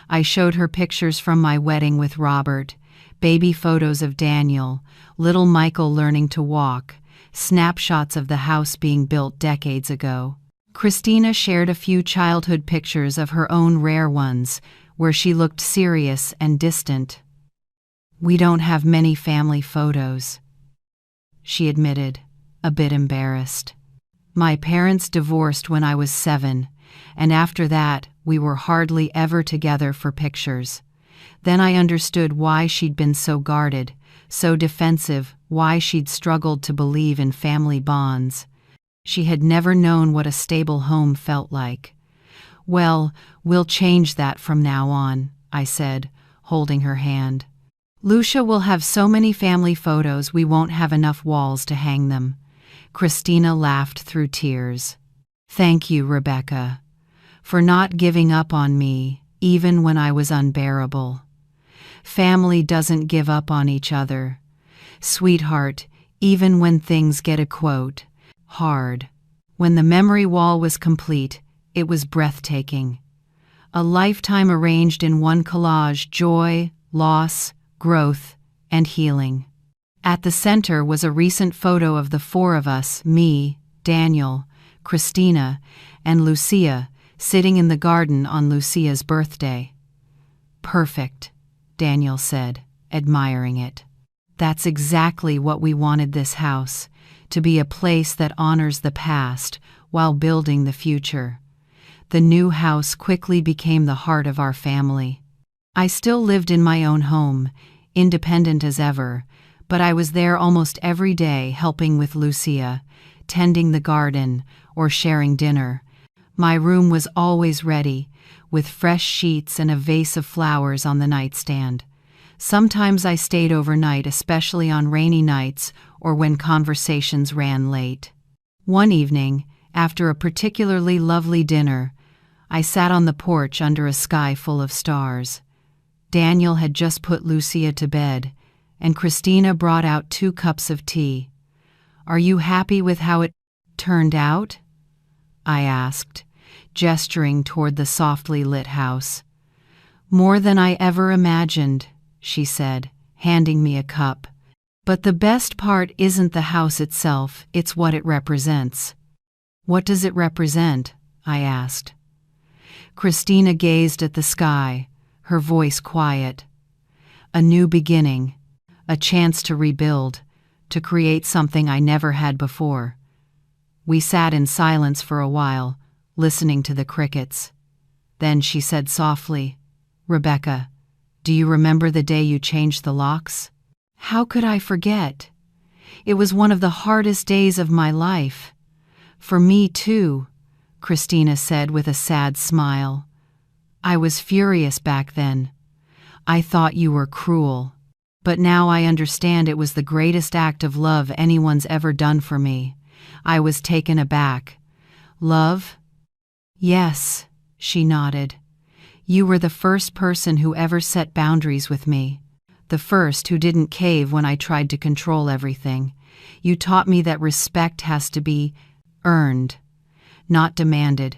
I showed her pictures from my wedding with Robert, baby photos of Daniel, little Michael learning to walk, snapshots of the house being built decades ago. Christina shared a few childhood pictures of her own rare ones, where she looked serious and distant. "We don't have many family photos," she admitted, a bit embarrassed. "My parents divorced when I was 7, and after that we were hardly ever together for pictures." Then I understood why she'd been so guarded, so defensive, why she'd struggled to believe in family bonds. She had never known what a stable home felt like. "Well, we'll change that from now on," I said, holding her hand. "Lucia will have so many family photos we won't have enough walls to hang them." Christina laughed through tears. "Thank you, Rebecca, for not giving up on me, even when I was unbearable. Family doesn't give up on each other. Sweetheart, even when things get hard." When the memory wall was complete, it was breathtaking. A lifetime arranged in one collage: joy, loss, growth, and healing. At the center was a recent photo of the 4 of us, me, Daniel, Christina, and Lucia, sitting in the garden on Lucia's birthday. "Perfect," Daniel said, admiring it. "That's exactly what we wanted this house, to be a place that honors the past while building the future." The new house quickly became the heart of our family. I still lived in my own home, independent as ever, but I was there almost every day helping with Lucia, tending the garden, or sharing dinner. My room was always ready, with fresh sheets and a vase of flowers on the nightstand. Sometimes I stayed overnight, especially on rainy nights or when conversations ran late. One evening, after a particularly lovely dinner, I sat on the porch under a sky full of stars. Daniel had just put Lucia to bed, and Christina brought out 2 cups of tea. "Are you happy with how it turned out?" I asked, gesturing toward the softly lit house. "More than I ever imagined," she said, handing me a cup. "But the best part isn't the house itself, it's what it represents." "What does it represent?" I asked. Christina gazed at the sky, her voice quiet. "A new beginning, a chance to rebuild, to create something I never had before." We sat in silence for a while, listening to the crickets. Then she said softly, "Rebecca, do you remember the day you changed the locks?" "How could I forget? It was one of the hardest days of my life." "For me too," Christina said with a sad smile. "I was furious back then. I thought you were cruel. But now I understand it was the greatest act of love anyone's ever done for me." I was taken aback. "Love?" "Yes," she nodded. "You were the first person who ever set boundaries with me. The first who didn't cave when I tried to control everything. You taught me that respect has to be earned, not demanded.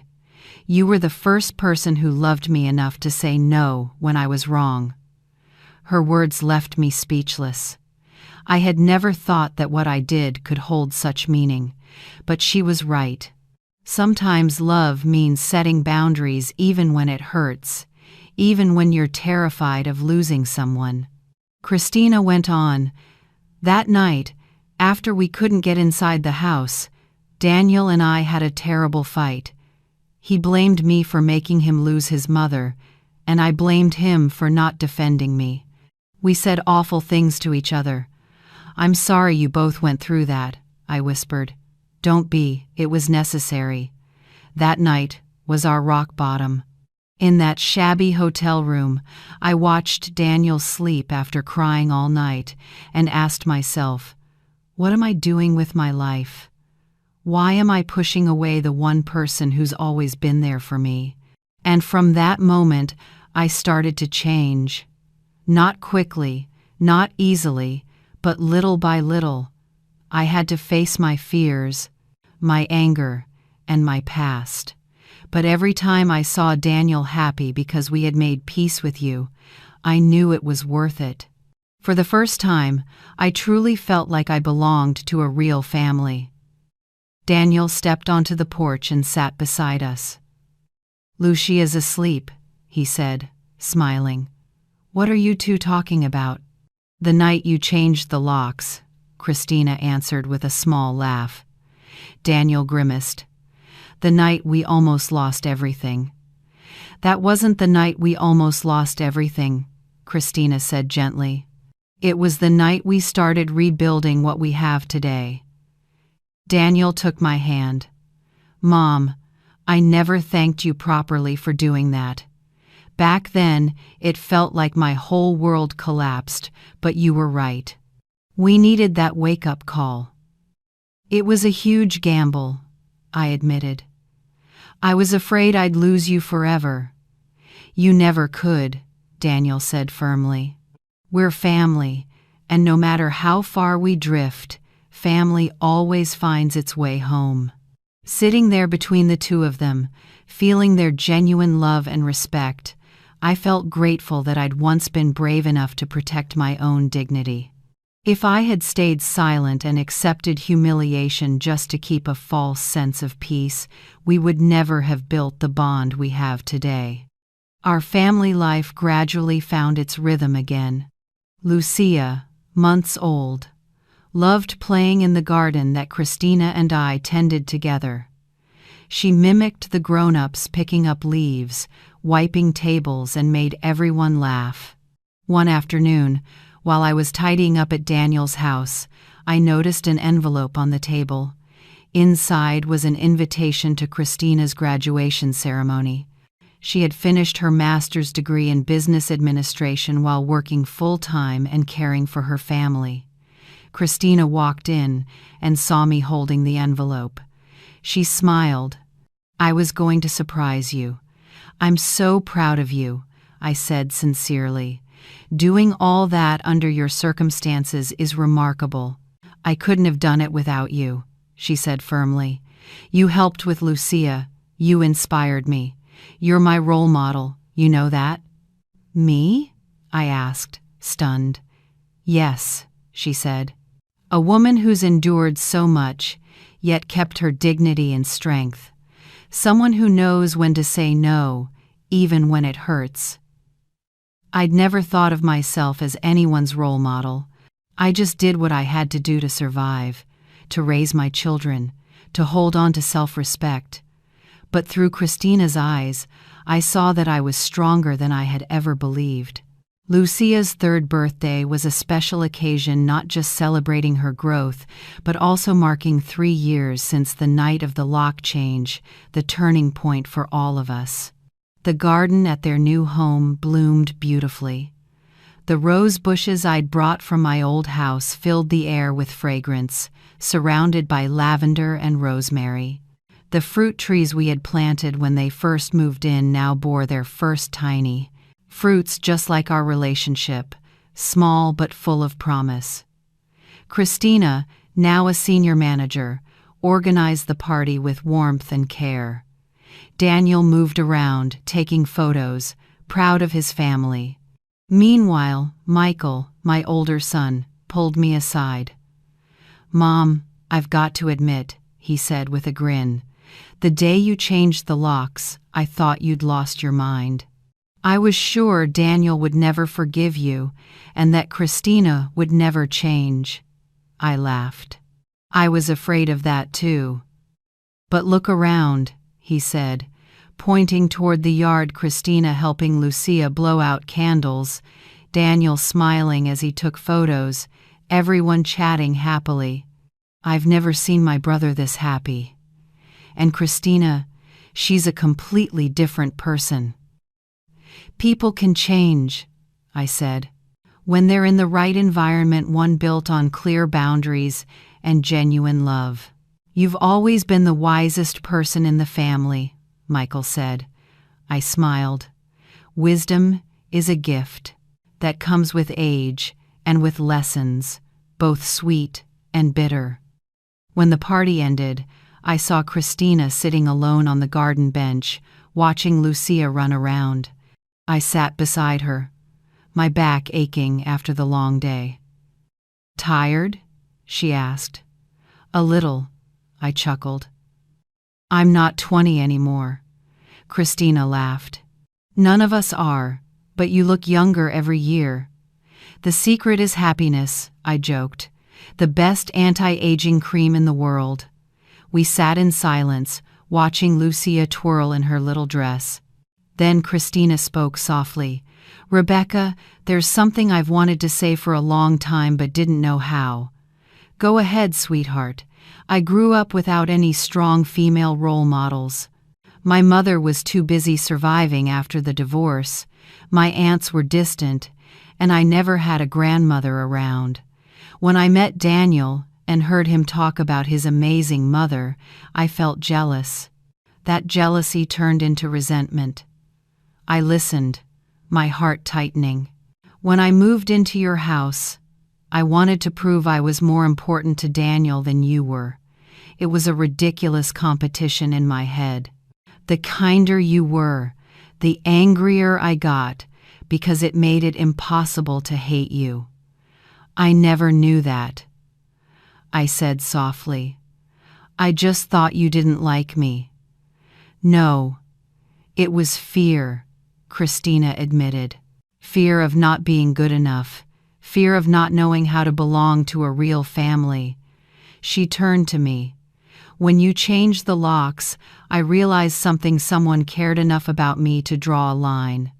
You were the first person who loved me enough to say no when I was wrong." Her words left me speechless. I had never thought that what I did could hold such meaning, but she was right. Sometimes love means setting boundaries even when it hurts, even when you're terrified of losing someone. Christina went on, "That night, after we couldn't get inside the house, Daniel and I had a terrible fight. He blamed me for making him lose his mother, and I blamed him for not defending me. We said awful things to each other. "I'm sorry you both went through that," I whispered. "Don't be, it was necessary." That night was our rock bottom. In that shabby hotel room, I watched Daniel sleep after crying all night and asked myself, what am I doing with my life? Why am I pushing away the one person who's always been there for me? And from that moment, I started to change. Not quickly, not easily, but little by little. I had to face my fears, my anger, and my past. But every time I saw Daniel happy because we had made peace with you, I knew it was worth it. For the first time, I truly felt like I belonged to a real family. Daniel stepped onto the porch and sat beside us. "Lucia's asleep," he said, smiling. "What are you two talking about?" "The night you changed the locks," Christina answered with a small laugh. Daniel grimaced. "The night we almost lost everything." "That wasn't the night we almost lost everything," Christina said gently. "It was the night we started rebuilding what we have today." Daniel took my hand. "Mom, I never thanked you properly for doing that. Back then, it felt like my whole world collapsed, but you were right. We needed that wake-up call." "It was a huge gamble," I admitted. "I was afraid I'd lose you forever." "You never could," Daniel said firmly. "We're family, and no matter how far we drift, family always finds its way home." Sitting there between the two of them, feeling their genuine love and respect, I felt grateful that I'd once been brave enough to protect my own dignity. If I had stayed silent and accepted humiliation just to keep a false sense of peace, we would never have built the bond we have today. Our family life gradually found its rhythm again. Lucia, months old, loved playing in the garden that Christina and I tended together. She mimicked the grown-ups picking up leaves, wiping tables, and made everyone laugh. One afternoon, while I was tidying up at Daniel's house, I noticed an envelope on the table. Inside was an invitation to Christina's graduation ceremony. She had finished her master's degree in business administration while working full-time and caring for her family. Christina walked in and saw me holding the envelope. She smiled. "I was going to surprise you. I'm so proud of you," I said sincerely. "Doing all that under your circumstances is remarkable. I couldn't have done it without you," she said firmly. "You helped with Lucia. You inspired me. You're my role model, you know that?" "Me?" I asked, stunned. "Yes," she said. "A woman who's endured so much, yet kept her dignity and strength. Someone who knows when to say no, even when it hurts." I'd never thought of myself as anyone's role model. I just did what I had to do to survive, to raise my children, to hold on to self-respect. But through Christina's eyes, I saw that I was stronger than I had ever believed. Lucia's 3rd birthday was a special occasion, not just celebrating her growth, but also marking 3 years since the night of the lock change, the turning point for all of us. The garden at their new home bloomed beautifully. The rose bushes I'd brought from my old house filled the air with fragrance, surrounded by lavender and rosemary. The fruit trees we had planted when they first moved in now bore their first tiny fruits, just like our relationship, small but full of promise. Christina, now a senior manager, organized the party with warmth and care. Daniel moved around, taking photos, proud of his family. Meanwhile, Michael, my older son, pulled me aside. "Mom, I've got to admit," he said with a grin, "the day you changed the locks, I thought you'd lost your mind. I was sure Daniel would never forgive you and that Christina would never change." I laughed. "I was afraid of that too." "But look around," he said. pointing toward the yard, Christina helping Lucia blow out candles, Daniel smiling as he took photos, everyone chatting happily. I've never seen my brother this happy. And Christina, she's a completely different person. People can change, I said, when they're in the right environment, one built on clear boundaries and genuine love. You've always been the wisest person in the family, Michael said. I smiled. Wisdom is a gift that comes with age and with lessons, both sweet and bitter. When the party ended, I saw Christina sitting alone on the garden bench, watching Lucia run around. I sat beside her, my back aching after the long day. Tired? She asked. A little, I chuckled. I'm not 20 anymore. Christina laughed. None of us are, but you look younger every year. The secret is happiness, I joked. The best anti-aging cream in the world. We sat in silence, watching Lucia twirl in her little dress. Then Christina spoke softly. Rebecca, there's something I've wanted to say for a long time but didn't know how. Go ahead, sweetheart. I grew up without any strong female role models. My mother was too busy surviving after the divorce. My aunts were distant, and I never had a grandmother around. When I met Daniel and heard him talk about his amazing mother, I felt jealous. That jealousy turned into resentment. I listened, my heart tightening. When I moved into your house, I wanted to prove I was more important to Daniel than you were. It was a ridiculous competition in my head. The kinder you were, the angrier I got, because it made it impossible to hate you. I never knew that, I said softly. I just thought you didn't like me. No, it was fear, Christina admitted. Fear of not being good enough, fear of not knowing how to belong to a real family. She turned to me. When you changed the locks, I realized someone cared enough about me to draw a line.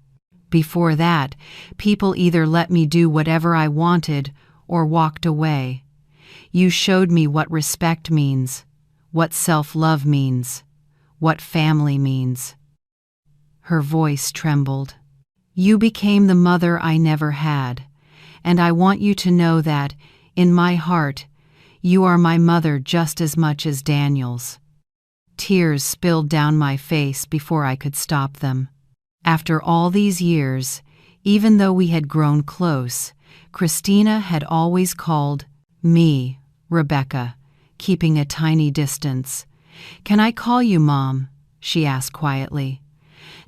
Before that, people either let me do whatever I wanted or walked away. You showed me what respect means, what self-love means, what family means. Her voice trembled. You became the mother I never had, and I want you to know that, in my heart, you are my mother just as much as Daniel's. Tears spilled down my face before I could stop them. After all these years, even though we had grown close, Christina had always called me Rebecca, keeping a tiny distance. Can I call you Mom? She asked quietly.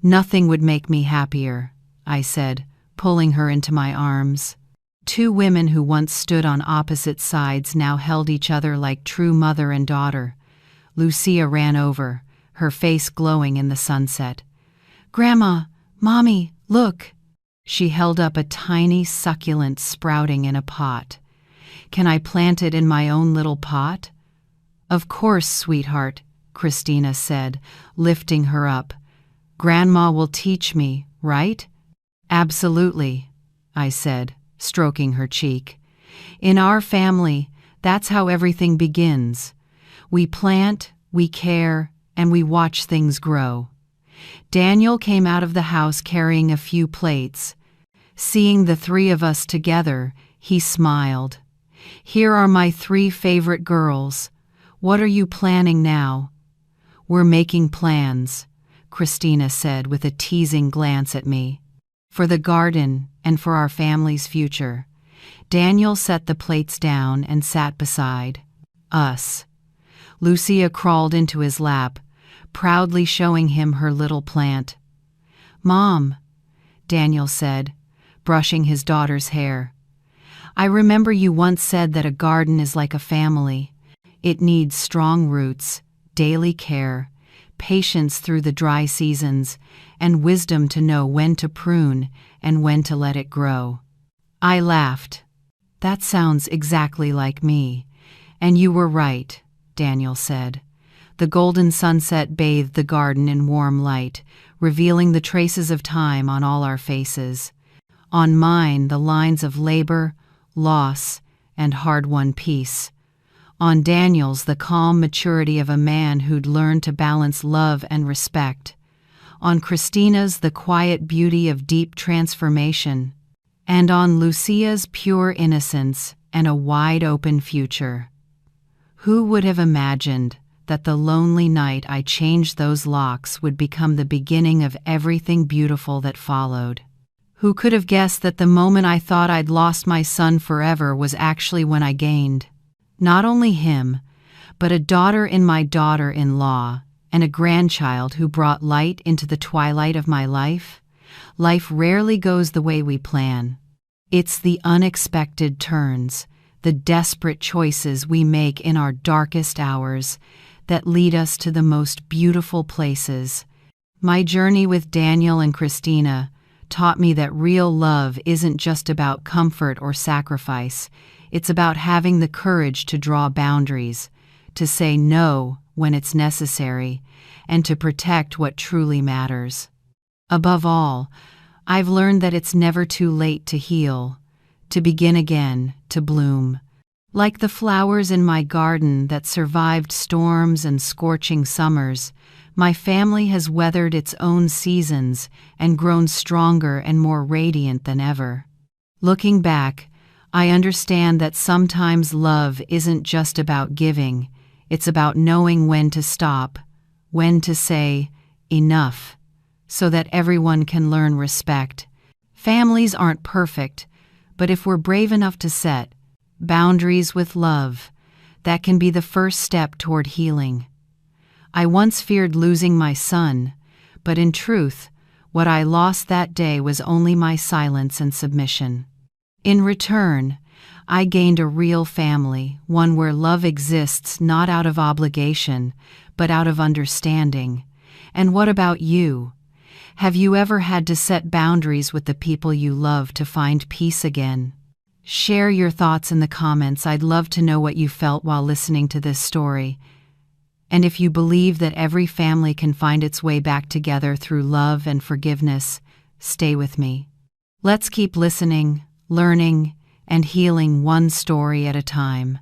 Nothing would make me happier, I said, pulling her into my arms. Two women who once stood on opposite sides now held each other like true mother and daughter. Lucia ran over, her face glowing in the sunset. Grandma, Mommy, look! She held up a tiny succulent sprouting in a pot. Can I plant it in my own little pot? Of course, sweetheart, Christina said, lifting her up. Grandma will teach me, right? Absolutely, I said, stroking her cheek. In our family, that's how everything begins. We plant, we care, and we watch things grow. Daniel came out of the house carrying a few plates. Seeing the three of us together, he smiled. Here are my 3 favorite girls. What are you planning now? We're making plans, Christina said with a teasing glance at me. For the garden and for our family's future. Daniel set the plates down and sat beside us. Lucia crawled into his lap, proudly showing him her little plant. Mom, Daniel said, brushing his daughter's hair. I remember you once said that a garden is like a family. It needs strong roots, daily care, patience through the dry seasons, and wisdom to know when to prune and when to let it grow. I laughed. That sounds exactly like me. And you were right, Daniel said. The golden sunset bathed the garden in warm light, revealing the traces of time on all our faces. On mine, the lines of labor, loss, and hard-won peace. On Daniel's, the calm maturity of a man who'd learned to balance love and respect. On Christina's, the quiet beauty of deep transformation. And on Lucia's, pure innocence and a wide-open future. Who would have imagined that the lonely night I changed those locks would become the beginning of everything beautiful that followed? Who could have guessed that the moment I thought I'd lost my son forever was actually when I gained not only him, but a daughter in my daughter-in-law and a grandchild who brought light into the twilight of my life? Life rarely goes the way we plan. It's the unexpected turns, the desperate choices we make in our darkest hours that lead us to the most beautiful places. My journey with Daniel and Christina taught me that real love isn't just about comfort or sacrifice. It's about having the courage to draw boundaries, to say no when it's necessary, and to protect what truly matters. Above all, I've learned that it's never too late to heal, to begin again, to bloom. Like the flowers in my garden that survived storms and scorching summers, my family has weathered its own seasons and grown stronger and more radiant than ever. Looking back, I understand that sometimes love isn't just about giving, it's about knowing when to stop, when to say, enough, so that everyone can learn respect. Families aren't perfect, but if we're brave enough to set boundaries with love, that can be the first step toward healing. I once feared losing my son, but in truth, what I lost that day was only my silence and submission. In return, I gained a real family, one where love exists not out of obligation, but out of understanding. And what about you? Have you ever had to set boundaries with the people you love to find peace again? Share your thoughts in the comments. I'd love to know what you felt while listening to this story. And if you believe that every family can find its way back together through love and forgiveness, stay with me. Let's keep listening, learning, and healing one story at a time.